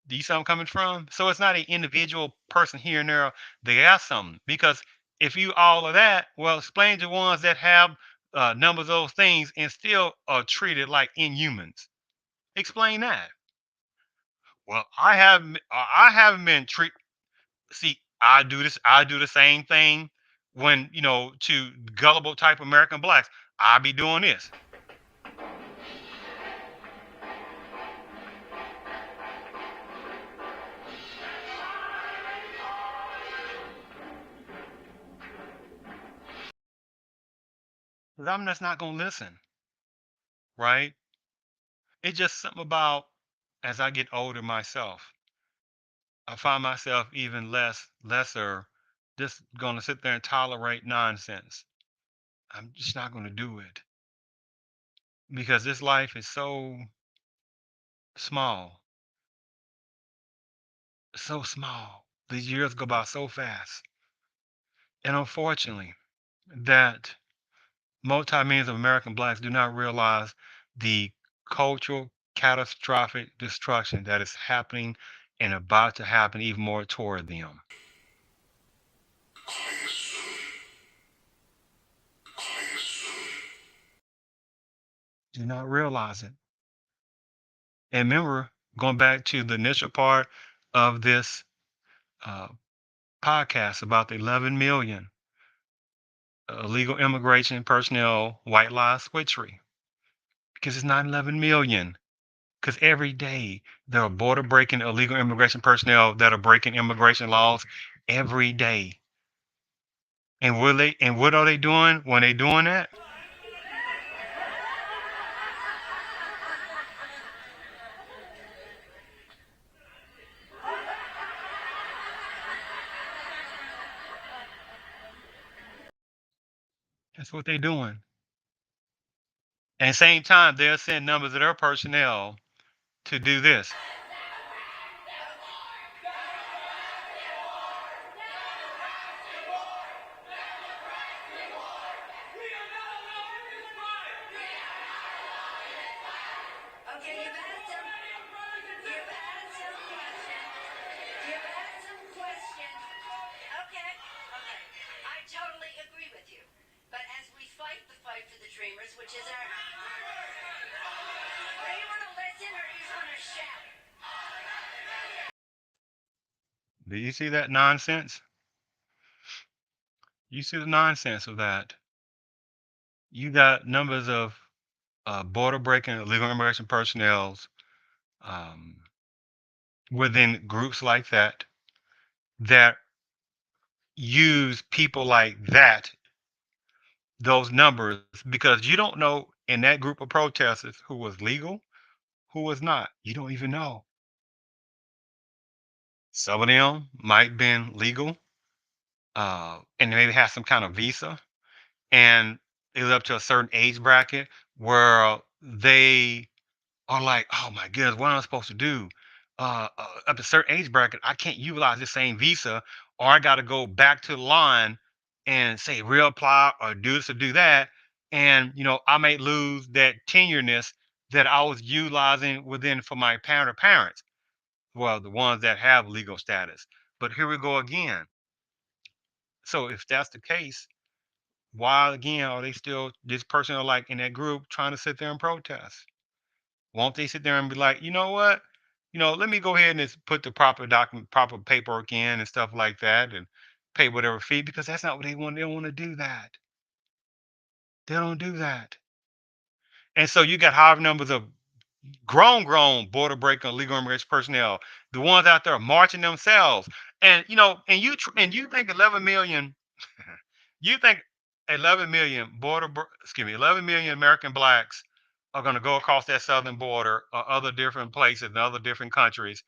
Do you see where I'm coming from? So it's not an individual person here and there. They have something because if you all of that, well, explain to ones that have numbers of those things and still are treated like inhumans. Explain that. Well, I haven't been treated. See, I do this. I do the same thing when to gullible type American blacks. I be doing this. 'Cause I'm just not gonna listen, right? It's just something about as I get older myself, I find myself even lesser, just gonna sit there and tolerate nonsense. I'm just not gonna do it because this life is small, so small. These years go by so fast. And unfortunately, that multi-millions of American blacks do not realize the cultural catastrophic destruction that is happening and about to happen even more toward them. Do not realize it. And remember, going back to the initial part of this uh, podcast about the 11 million illegal immigration personnel white lie switchery, because it's not 11 million. Because every day there are border breaking illegal immigration personnel that are breaking immigration laws every day. And what are they doing when they doing that? That's what they're doing. And at the same time, they'll send numbers of their personnel to do this. Okay, you've asked some. You've asked some questions. You've asked some questions. Okay, okay. I totally agree with you. But as we fight the fight for the dreamers, which is our. Do you want to listen or do you just want to shout? Do you see that nonsense? You see the nonsense of that. You got numbers of border breaking illegal immigration personnel um, within groups like that that use people like that, those numbers, because you don't know in that group of protesters who was legal, who was not. You don't even know. Some of them might been legal, and maybe have some kind of visa, and it was up to a certain age bracket where they are like, oh my goodness, what am I supposed to do? Up to a certain age bracket, I can't utilize the same visa, or I got to go back to the line and say reapply or do this or do that. And, I may lose that tenureness that I was utilizing within for my parent or parents. Well, the ones that have legal status. But here we go again. So if that's the case, why again are they still this person are like in that group trying to sit there and protest? Won't they sit there and be like, you know what? Let me go ahead and just put the proper document, proper paperwork in and stuff like that and pay whatever fee because that's not what they want. They don't want to do that. They don't do that. And so you got high numbers of grown border breaking illegal immigration personnel, the ones out there marching themselves. And and you think 11 million, you think 11 million 11 million American blacks are going to go across that southern border or other different places and other different countries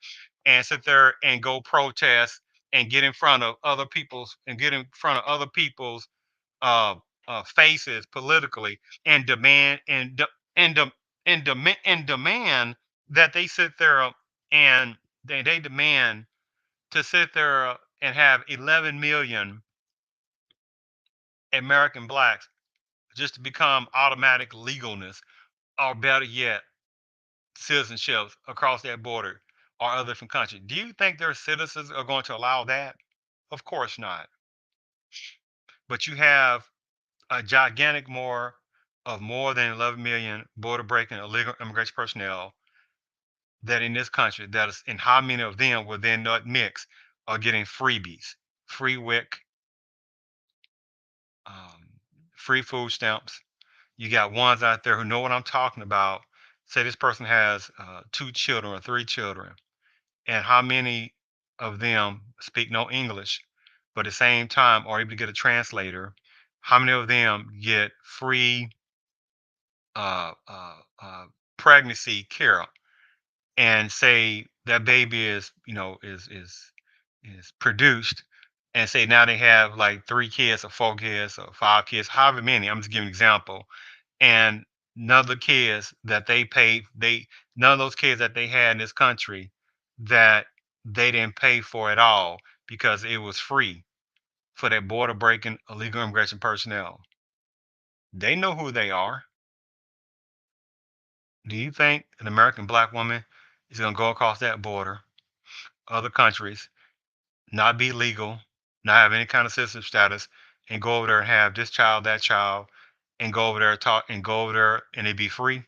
and sit there and go protest and get in front of other people's and get in front of other people's uh, faces politically and demand and de- and demand that they sit there and they demand to sit there and have 11 million American blacks just to become automatic legalness, or better yet, citizenships across that border or other different countries. Do you think their citizens are going to allow that? Of course not. But you have a gigantic more than 11 million border breaking illegal immigration personnel that in this country that is, and how many of them within that mix are getting freebies, free WIC, um, free food stamps. You got ones out there who know what I'm talking about. Say this person has 2 children or 3 children, and how many of them speak no English, but at the same time are able to get a translator? How many of them get free uh, uh, uh, pregnancy care? And say that baby is, is produced, and say now they have like 3 kids or 4 kids or 5 kids, however many. I'm just giving an example, and none of the kids that they paid, none of those kids that they had in this country that they didn't pay for at all because it was free for that border breaking illegal immigration personnel. They know who they are. Do you think an American black woman is going to go across that border, other countries, not be legal, not have any kind of citizenship status, and go over there and have this child, that child, and go over there and talk and go over there and it be free?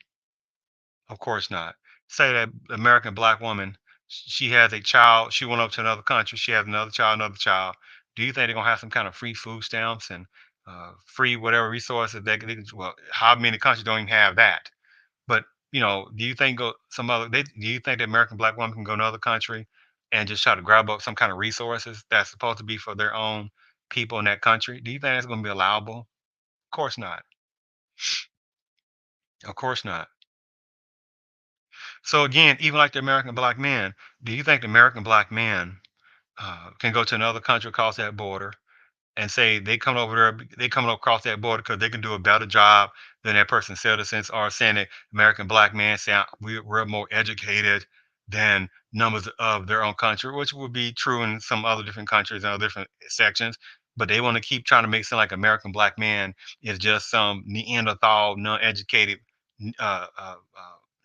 Of course not. Say that American black woman, she has a child, she went up to another country, she has another child, another child. Do you think they're gonna have some kind of free food stamps and free whatever resources well, how many countries don't even have that? But do you think do you think the American black woman can go to another country and just try to grab up some kind of resources that's supposed to be for their own people in that country? Do you think that's gonna be allowable? Of course not. Of course not. So again, even like the American black man, do you think the American black man can go to another country across that border and say they coming across that border because they can do a better job than that person's citizens, or saying that American black man saying we're more educated than numbers of their own country, which would be true in some other different countries and other different sections. But they want to keep trying to make it sound like American black man is just some Neanderthal, non-educated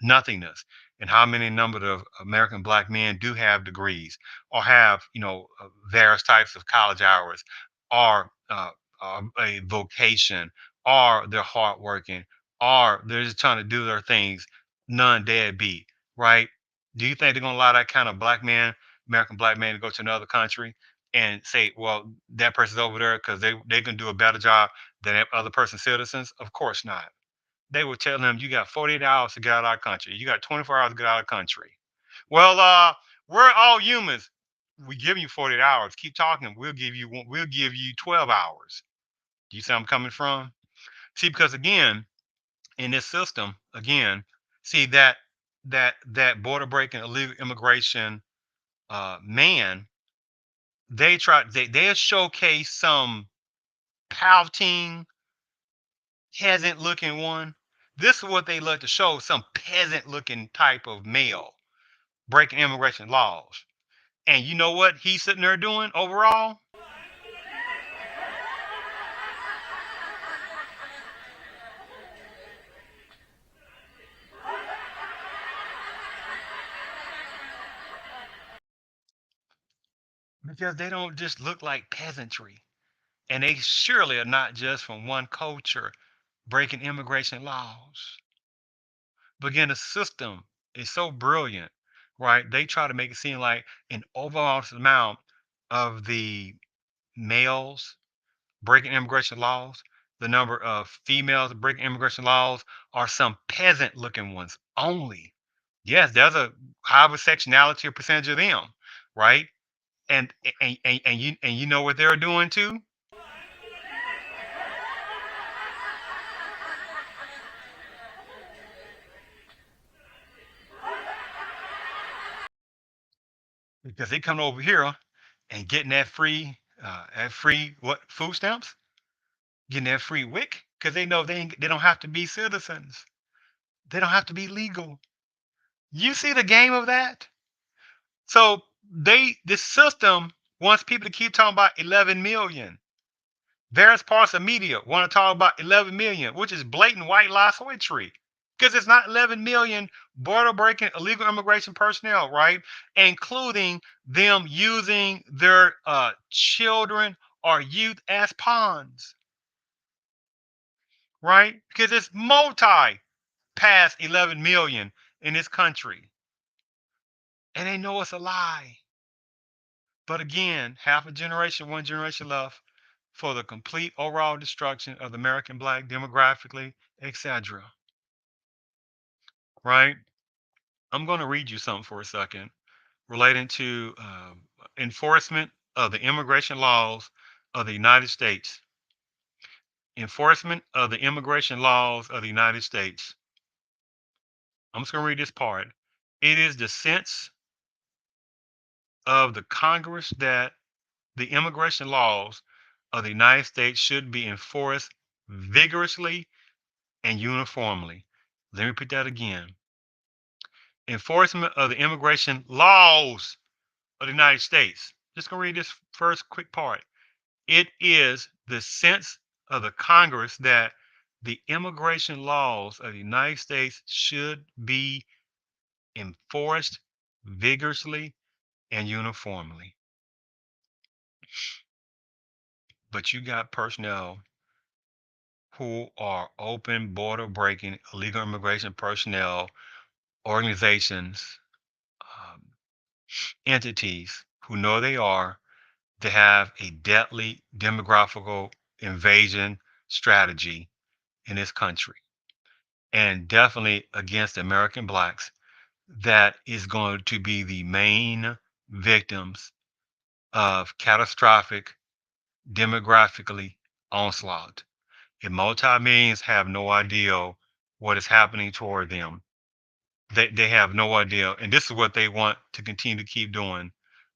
nothingness. And how many number of American black men do have degrees or have various types of college hours, or a vocation, or they're hardworking, or they're just trying to do their things, none deadbeat, right? Do you think they're gonna allow that kind of black man, American black man, to go to another country and say, well, that person's over there because they can do a better job than that other person's citizens? Of course not. They will tell them you got 48 hours to get out of our country. You got 24 hours to get out of the country. Well, we're all humans. We give you 48 hours. Keep talking. We'll give you 12 hours. Do you see where I'm coming from? See, because again, in this system, again, see that border breaking illegal immigration man, they'll showcase some pouting, peasant looking one. This is what they love to show, some peasant looking type of male breaking immigration laws. And you know what he's sitting there doing overall? Because they don't just look like peasantry. And they surely are not just from one culture breaking immigration laws. But again, the system is so brilliant, right? They try to make it seem like an overall amount of the males breaking immigration laws, the number of females breaking immigration laws are some peasant looking ones only. Yes, there's a high sectionality or percentage of them, right? And you know what they're doing too? because they come over here and getting that free what food stamps, getting that free WIC, because they know they don't have to be citizens, they don't have to be legal. You see the game of that? So this system wants people to keep talking about 11 million. Various parts of media want to talk about 11 million, which is blatant white lie switchery. Because it's not 11 million border breaking illegal immigration personnel, right? Including them using their children or youth as pawns, right? Because it's multi past 11 million in this country. And they know it's a lie. But again, half a generation, one generation left for the complete overall destruction of the American black demographically, etc. Right? I'm going to read you something for a second relating to enforcement of the immigration laws of the United States. Enforcement of the immigration laws of the United States. I'm just going to read this part. It is the sense of the Congress that the immigration laws of the United States should be enforced vigorously and uniformly. Let me put that again. Enforcement of the immigration laws of the United States. Just gonna read this first quick part. It is the sense of the Congress that the immigration laws of the United States should be enforced vigorously and uniformly. But you got personnel who are open border breaking illegal immigration personnel, organizations, um, entities who know they are to have a deadly demographical invasion strategy in this country, and definitely against American blacks, that is going to be the main victims of catastrophic demographically onslaught. And multi-millions have no idea what is happening toward them. They have no idea. And this is what they want to continue to keep doing,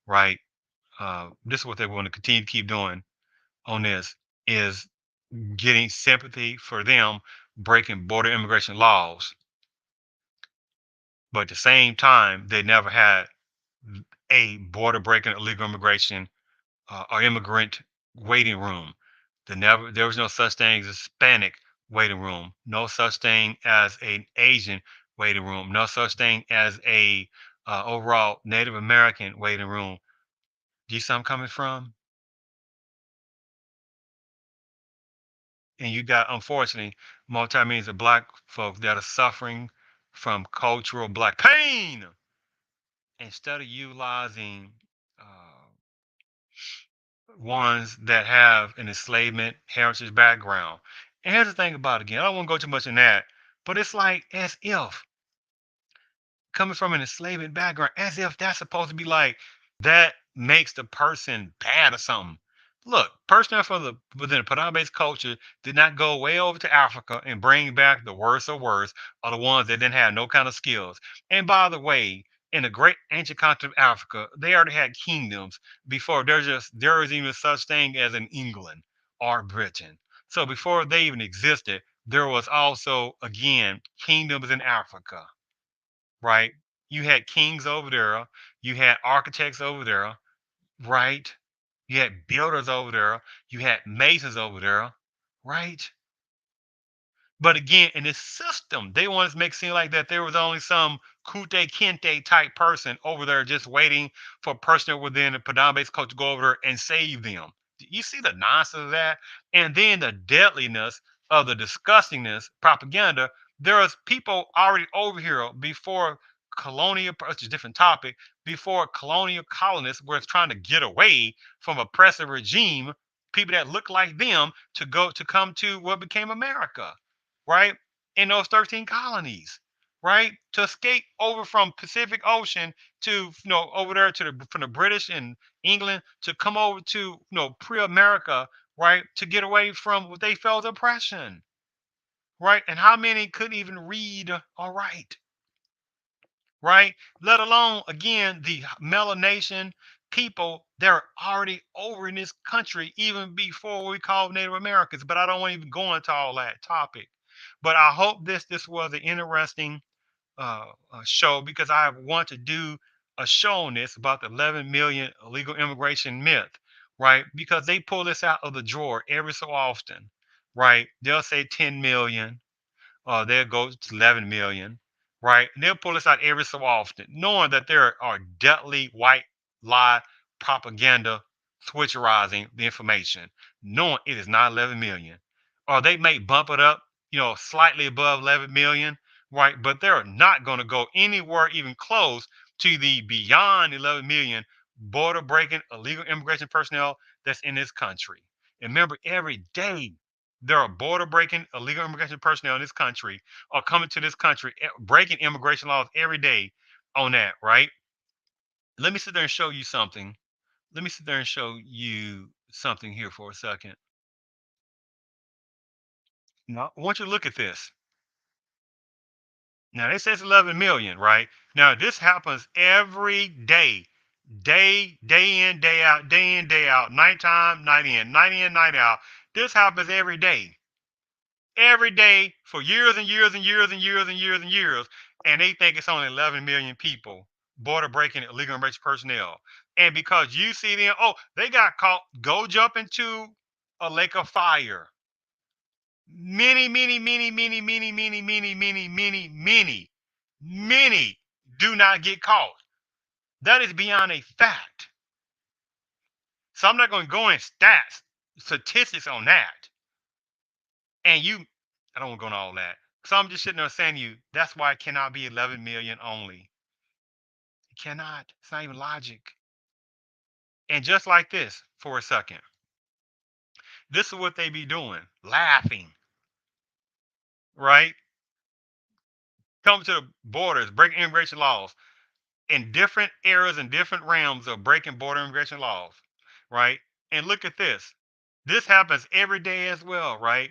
right? This is what they want to continue to keep doing on this, is getting sympathy for them breaking border immigration laws. But at the same time, they never had a border breaking illegal immigration or immigrant waiting room. There was no such thing as a Hispanic waiting room, no such thing as an Asian waiting room, no such thing as a overall Native American waiting room. Do you see where I'm coming from? And you got, unfortunately, multi-millions of black folks that are suffering from cultural black pain instead of utilizing ones that have an enslavement heritage background. And here's the thing about it again, I don't want to go too much in that, but it's like as if coming from an enslavement background, as if that's supposed to be like that makes the person bad or something. Look, personnel from the within the Padang-based culture did not go way over to Africa and bring back the worst of worst, are the ones that didn't have no kind of skills. And by the way, in the great ancient continent of Africa, they already had kingdoms before there was even such thing as an England or Britain. So before they even existed, there was also again kingdoms in Africa, right? You had kings over there, you had architects over there, right? You had builders over there, you had masons over there, right? But again, in this system, they want to make it seem like that there was only some Kute Kinte type person over there just waiting for a person within the Padang-based culture to go over there and save them. You see the nonsense of that? And then the deadliness of the disgustingness propaganda. There was people already over here before colonial, it's a different topic, before colonial colonists were trying to get away from oppressive regime, people that look like them to come to what became America, right? In those 13 colonies, right? To escape over from Pacific Ocean to, over there to from the British and England to come over to, pre-America, right? To get away from what they felt oppression, right? And how many couldn't even read or write? right? Let alone, again, the melanation people that are already over in this country even before we call Native Americans. But I don't want to even go into all that topic. But I hope this was an interesting show, because I want to do a show on this about the 11 million illegal immigration myth, right? Because they pull this out of the drawer every so often, right? They'll say 10 million, they'll go to 11 million, right? And they'll pull this out every so often, knowing that there are deadly white lie propaganda switcherizing the information, knowing it is not 11 million. Or they may bump it up, slightly above 11 million, right? But they're not going to go anywhere even close to the beyond 11 million border breaking illegal immigration personnel that's in this country. And remember, every day there are border breaking illegal immigration personnel in this country are coming to this country, breaking immigration laws every day on that, right? Let me sit there and show you something. Let me sit there and show you something here for a second. Now, I want you to look at this. Now, they says 11 million, right? Now, this happens every day, day in, day out, day in, day out, nighttime, night in, night out. This happens every day for years and years and years and years and years and years, and they think it's only 11 million people border breaking illegal immigration personnel. And because you see them, oh, they got caught, go jump into a lake of fire. Many, many, many, many, many, many, many, many, many, many, many do not get caught. That is beyond a fact. So I'm not going to go in statistics on that. And I don't want to go into all that. So I'm just sitting there saying to you, that's why it cannot be 11 million only. It cannot. It's not even logic. And just like this, for a second, this is what they be doing, laughing, right? Coming to the borders, breaking immigration laws in different eras and different realms of breaking border immigration laws, right? And look at this. This happens every day as well, right?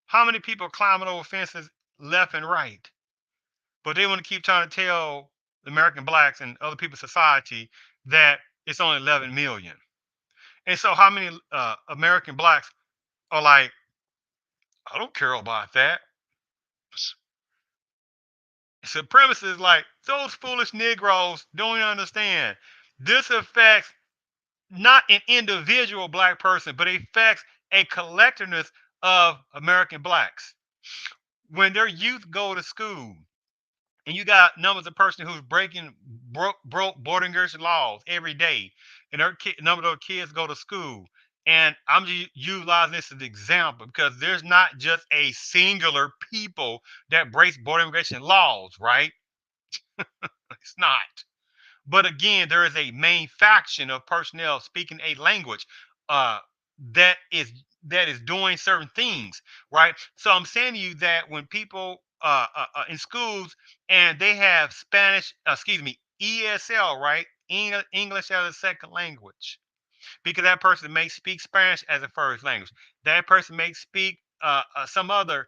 How many people climbing over fences left and right? But they want to keep trying to tell American blacks and other people in society that it's only 11 million. And so, how many American blacks are like, I don't care about that. Supremacy is like, those foolish Negroes don't even understand. This affects not an individual black person, but it affects a collectiveness of American blacks. When their youth go to school, and you got numbers of person who's broke border immigration laws every day, and their number of those kids go to school. And I'm just utilizing this as an example because there's not just a singular people that breaks border immigration laws, right? It's not. But again, there is a main faction of personnel speaking a language uh, that is doing certain things, right? So I'm saying to you that when people in schools and they have Spanish, excuse me, ESL, right? English as a second language, because that person may speak Spanish as a first language. That person may speak some other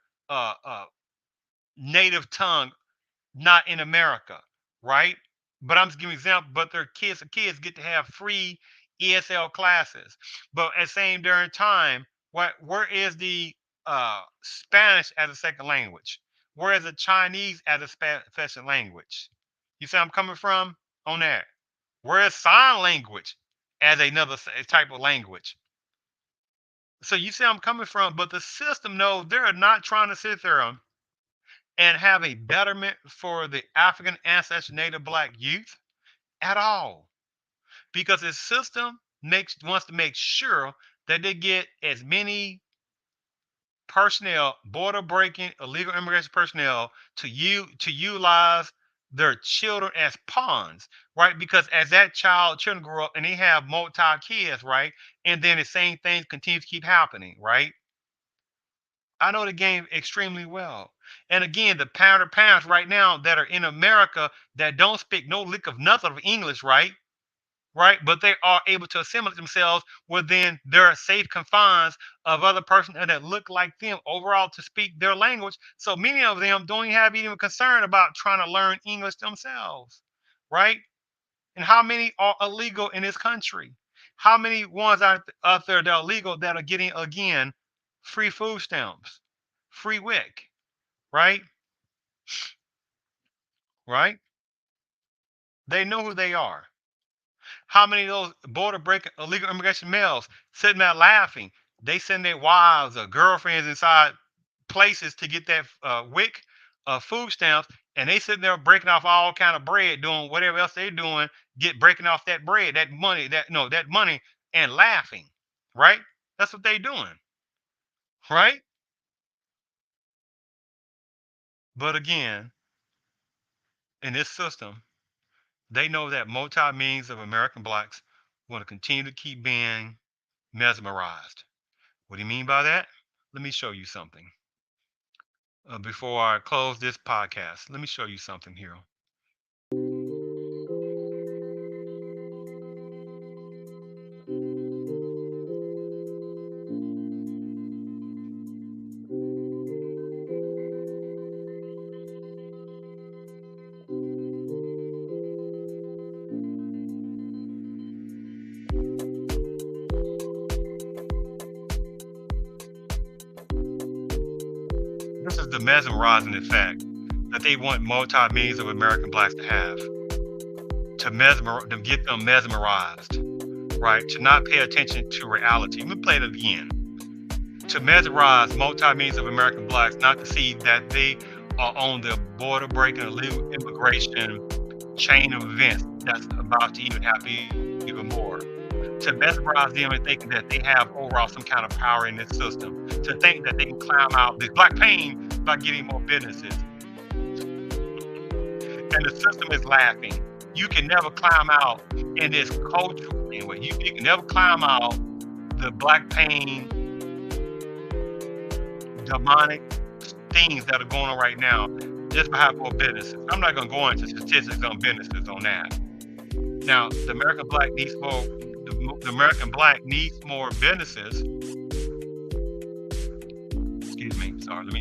native tongue not in America, right? But I'm just giving an example. But their kids get to have free ESL classes. But at the same during time, where is the Spanish as a second language? Where is the Chinese as a second language? You see, I'm coming from on that. Where is sign language as another type of language? So you see, I'm coming from. But the system knows they're not trying to sit there and have a betterment for the African ancestral native black youth at all. Because the system wants to make sure that they get as many personnel, border breaking, illegal immigration personnel to utilize their children as pawns, right? Because as that children grow up and they have multi kids, right? And then the same things continue to keep happening, right? I know the game extremely well. And again, the parents right now that are in America that don't speak no lick of nothing of English, right? right? But they are able to assimilate themselves within their safe confines of other person that look like them overall to speak their language. So many of them don't even have even concern about trying to learn English themselves, right? And how many are illegal in this country? How many ones are out there that are legal that are getting again free food stamps, free WIC, right? Right? They know who they are. How many of those border breaking illegal immigration males sitting there laughing? They send their wives or girlfriends inside places to get that WIC food stamps, and they sitting there breaking off all kind of bread, doing whatever else they're doing, breaking off that bread, that money, that money, and laughing, right? That's what they doing, right? But again, in this system, they know that multi millions of American blacks want to continue to keep being mesmerized. What do you mean by that? Let me show you something. Before I close this podcast, let me show you something here. This is the mesmerizing effect that they want multi-millions of American blacks to have, to get them mesmerized, right? To not pay attention to reality. Let me play it again. To mesmerize multi-millions of American blacks not to see that they are on the border breaking illegal immigration chain of events that's about to even happen even more. To mesmerize them and thinking that they have overall some kind of power in this system. To think that they can climb out this black pain by getting more businesses. And the system is laughing. You can never climb out in this cultural anyway. You can never climb out the black pain, demonic things that are going on right now just by having more businesses. I'm not going to go into statistics on businesses on that. Now, the American black needs more. The American black needs more businesses. Excuse me. Sorry. Let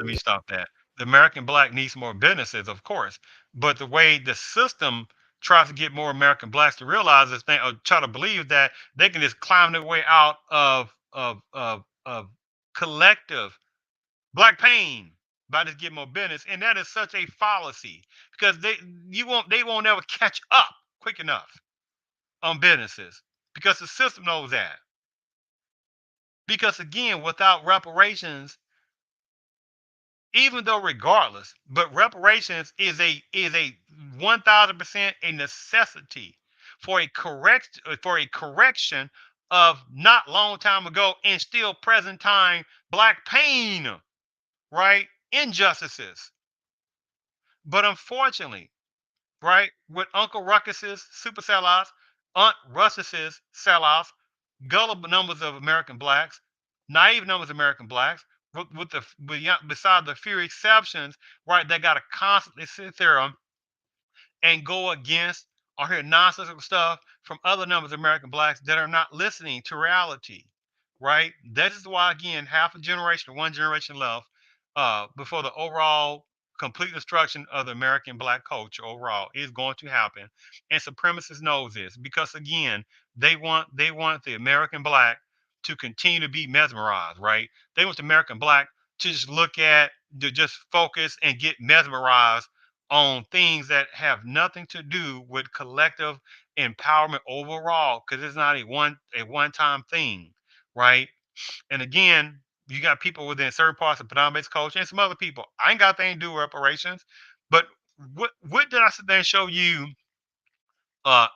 me stop that. The American black needs more businesses, of course, but the way the system tries to get more American blacks to realize this thing, or try to believe that they can just climb their way out of collective black pain by just getting more business, and that is such a fallacy because they won't ever catch up quick enough on businesses because the system knows that. Because again, without reparations, even though regardless, but reparations is a 1000% a necessity for a correction of not long time ago and still present time black pain, right? Injustices. But unfortunately, right, with Uncle Ruckus's super sellouts, Aunt Russ's sellouts, gullible numbers of American blacks, naive numbers of American blacks, beside the few exceptions, right, they got to constantly sit there and go against or hear nonsensical stuff from other numbers of American blacks that are not listening to reality, right? That is why, again, half a generation, one generation left before the overall complete destruction of the American black culture overall is going to happen. And supremacists knows this because, again, they want the American black to continue to be mesmerized, right? They want the American black to just to just focus and get mesmerized on things that have nothing to do with collective empowerment overall because it's not a one time thing, right? And again, you got people within certain parts of predominant culture and some other people. I ain't got anything to do with reparations, but what did I sit there and show you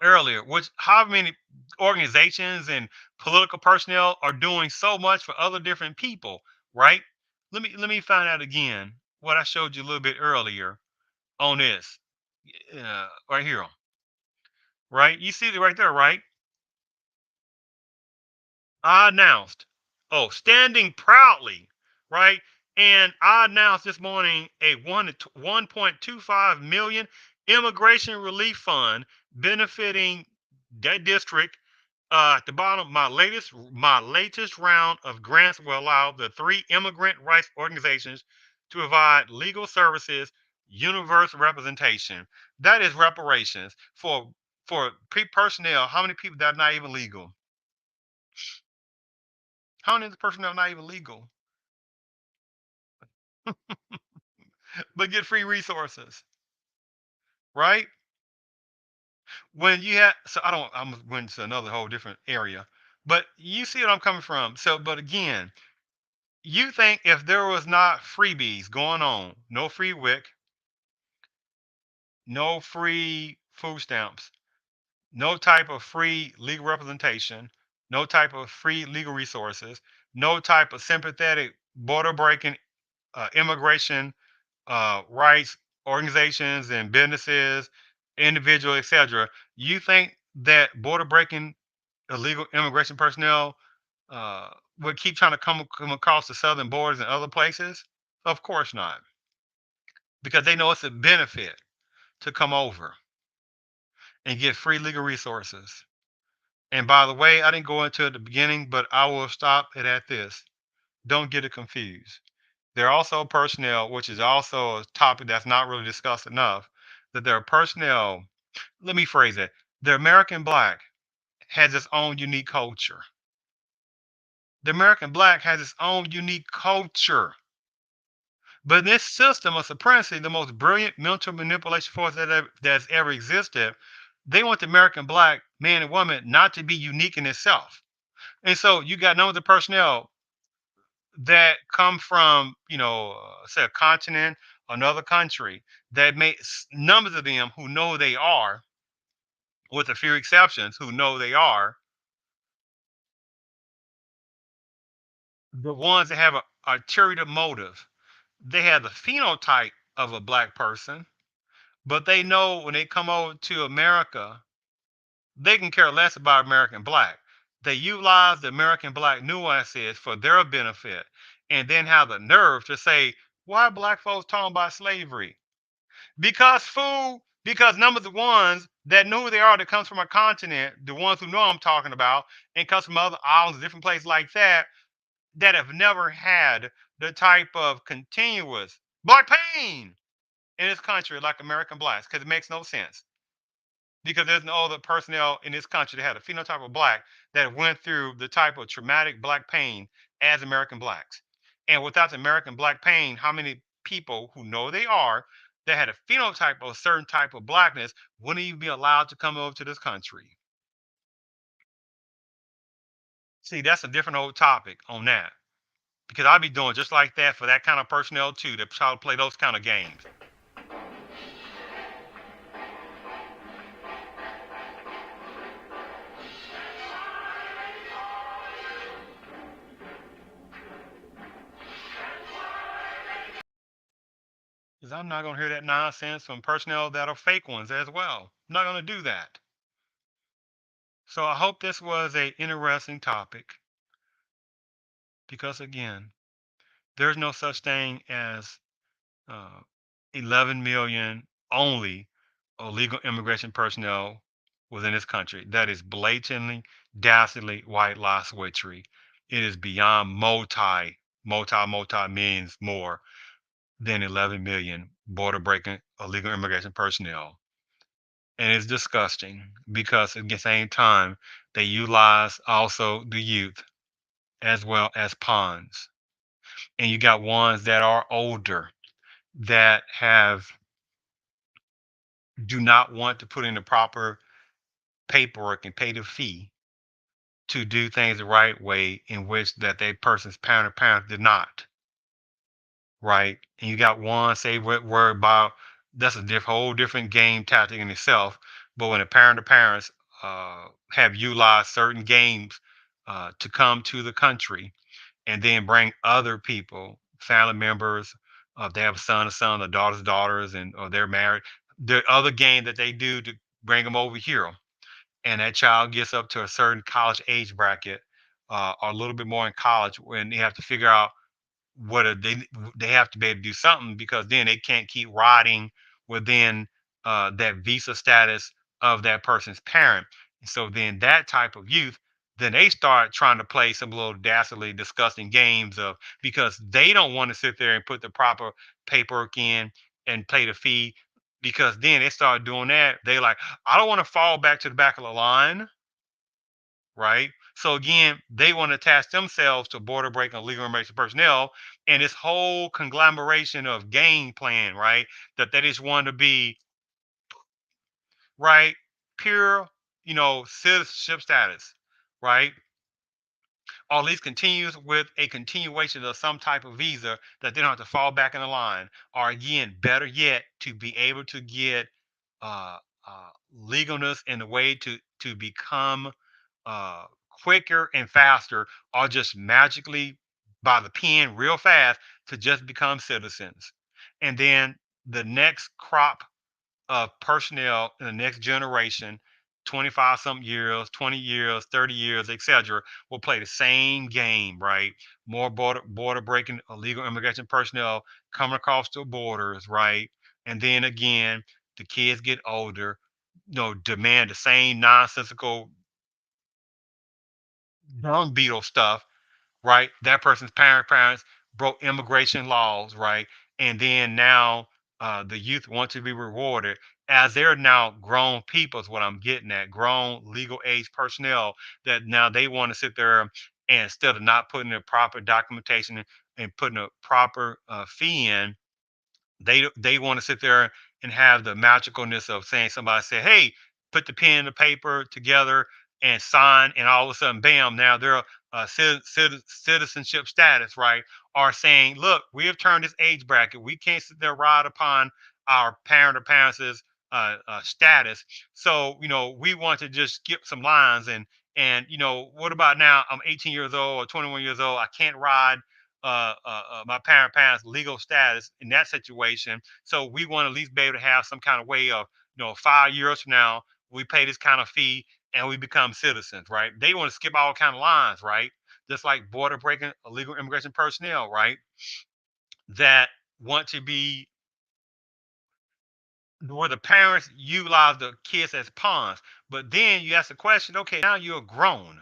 earlier? Which how many organizations and political personnel are doing so much for other different people, right? Let me find out again what I showed you a little bit earlier on this right here, right? You see it right there, right? I announced, oh, standing proudly, right? And I announced this morning a 1.25 million Immigration Relief Fund benefiting that district. At the bottom, my latest round of grants will allow the three immigrant rights organizations to provide legal services, universal representation. That is reparations for personnel. How many people that are not even legal? How many of the personnel are not even legal, but get free resources, right? When you have, so I don't, I'm going to another whole different area, but you see what I'm coming from. So, but again, you think if there was not freebies going on, no free WIC, no free food stamps, no type of free legal representation, no type of free legal resources, no type of sympathetic border breaking immigration rights organizations and businesses, individuals, etc. You think that border breaking illegal immigration personnel uh, would keep trying to come across the southern borders and other places? Of course not, because they know it's a benefit to come over and get free legal resources. And by the way, I didn't go into it at the beginning, but I will stop it at this. Don't get it confused. There are also personnel, which is also a topic that's not really discussed enough, that there are personnel, let me phrase it, the American black has its own unique culture. The American black has its own unique culture. But this system of supremacy, the most brilliant mental manipulation force that's ever existed, they want the American black man and woman not to be unique in itself. And so you got numbers of personnel that come from, say a continent, another country, that makes numbers of them who know they are, with a few exceptions, who know they are the ones that have a ulterior motive. They have the phenotype of a black person, but they know when they come over to America, they can care less about American black. They utilize the American black nuances for their benefit, and then have the nerve to say, why are black folks talking about slavery? Because food, because number the ones that know who they are, that comes from a continent, the ones who know I'm talking about, and comes from other islands, different places like that, that have never had the type of continuous black pain in this country like American blacks, because it makes no sense. Because there's no other personnel in this country that had a phenotype of black that went through the type of traumatic black pain as American blacks. And without the American black pain, how many people who know they are, that had a phenotype of a certain type of blackness, wouldn't even be allowed to come over to this country? See, that's a different old topic on that. Because I'll be doing just like that for that kind of personnel too, that try to play those kind of games. Because I'm not going to hear that nonsense from personnel that are fake ones as well. I'm not going to do that. So I hope this was a interesting topic, because again, there's no such thing as uh, 11 million only illegal immigration personnel within this country. That is blatantly, dastardly white lie switchery. It is beyond multi millions more than 11 million border breaking illegal immigration personnel. And it's disgusting because at the same time, they utilize also the youth as well as pawns. And you got ones that are older that have do not want to put in the proper paperwork and pay the fee to do things the right way, in which that they person's parents did not. Right? And you got one say worry about, that's a whole different game tactic in itself. But when the parents have utilized certain games to come to the country, and then bring other people, family members, if they have a son, a daughters, and or they're married, the other game that they do to bring them over here, and that child gets up to a certain college age bracket, or a little bit more in college, when they have to figure out what are they have to be able to do something, because then they can't keep riding within that visa status of that person's parent. And so then that type of youth, then they start trying to play some little dastardly, disgusting games of, because they don't want to sit there and put the proper paperwork in and pay the fee. Because then they start doing that. They like, I don't want to fall back to the back of the line, right? So again, they want to attach themselves to border breaking illegal immigration personnel and this whole conglomeration of game plan, right? That they just want to be, right, pure, citizenship status, right? Or at least continues with a continuation of some type of visa that they don't have to fall back in the line. Or again, better yet, to be able to get uh, legalness in the way to become uh, quicker and faster, or just magically by the pen real fast to just become citizens. And then the next crop of personnel in the next generation, 25 something years, 20 years, 30 years, etc., will play the same game, right? More border breaking illegal immigration personnel coming across the borders, right? And then again, the kids get older, demand the same nonsensical dung beetle stuff, right? That person's parents broke immigration laws, right? And then now the youth want to be rewarded as they're now grown people, is what I'm getting at, grown legal age personnel, that now they want to sit there and instead of not putting the proper documentation and putting a proper fee in, they want to sit there and have the magicalness of saying, somebody said, hey, put the pen and the paper together and sign, and all of a sudden, bam, now they're citizenship status, right? Or saying, look, we have turned this age bracket, we can't sit there ride upon our parent or parents' status. So we want to just skip some lines, and what about now, I'm 18 years old or 21 years old, I can't ride my parents' legal status in that situation. So we want to at least be able to have some kind of way of, 5 years from now, we pay this kind of fee and we become citizens, right? They want to skip all kind of lines, right? Just like border breaking illegal immigration personnel, right? That want to be where the parents utilize the kids as pawns. But then you ask the question, okay, now you're grown,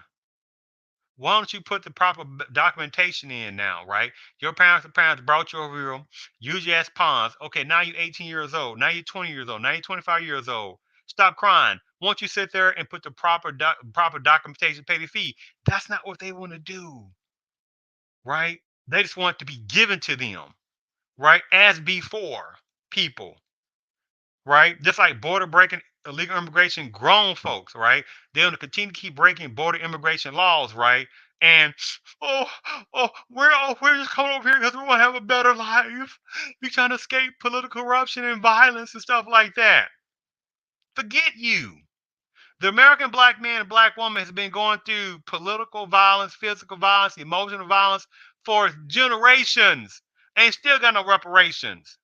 why don't you put the proper documentation in now, right? Your parents brought you over here, use you as pawns. Okay, now you're 18 years old. Now you're 20 years old. Now you're 25 years old. Stop crying. Won't you sit there and put the proper documentation, pay the fee? That's not what they want to do, right? They just want it to be given to them, right? As before, people, right? Just like border breaking illegal immigration, grown folks, right? They're going to continue to keep breaking border immigration laws, right? And oh, we're just coming over here because we want to have a better life. We're trying to escape political corruption and violence and stuff like that. Forget you. The American black man and black woman has been going through political violence, physical violence, emotional violence for generations, and still got no reparations.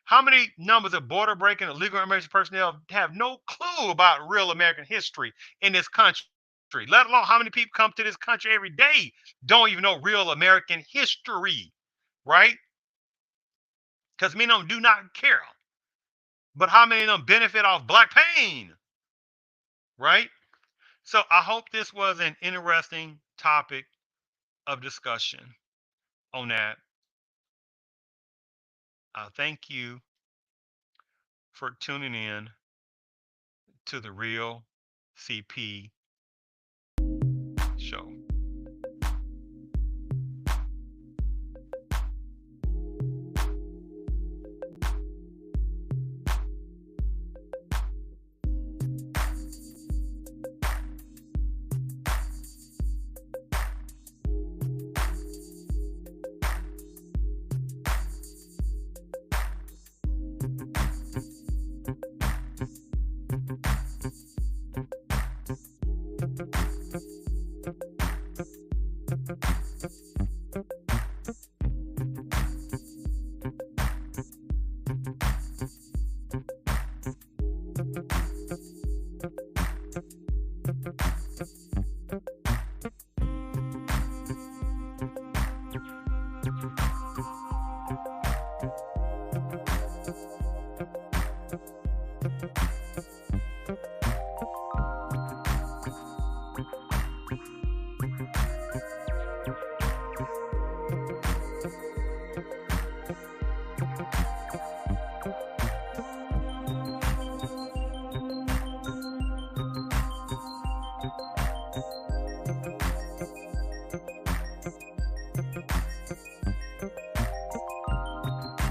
How many numbers of border breaking illegal immigration personnel have no clue about real American history in this country? Let alone how many people come to this country every day don't even know real American history, right? Because many of them do not care. But how many of them benefit off black pain, right? So I hope this was an interesting topic of discussion on that. Thank you for tuning in to the Real CP Show.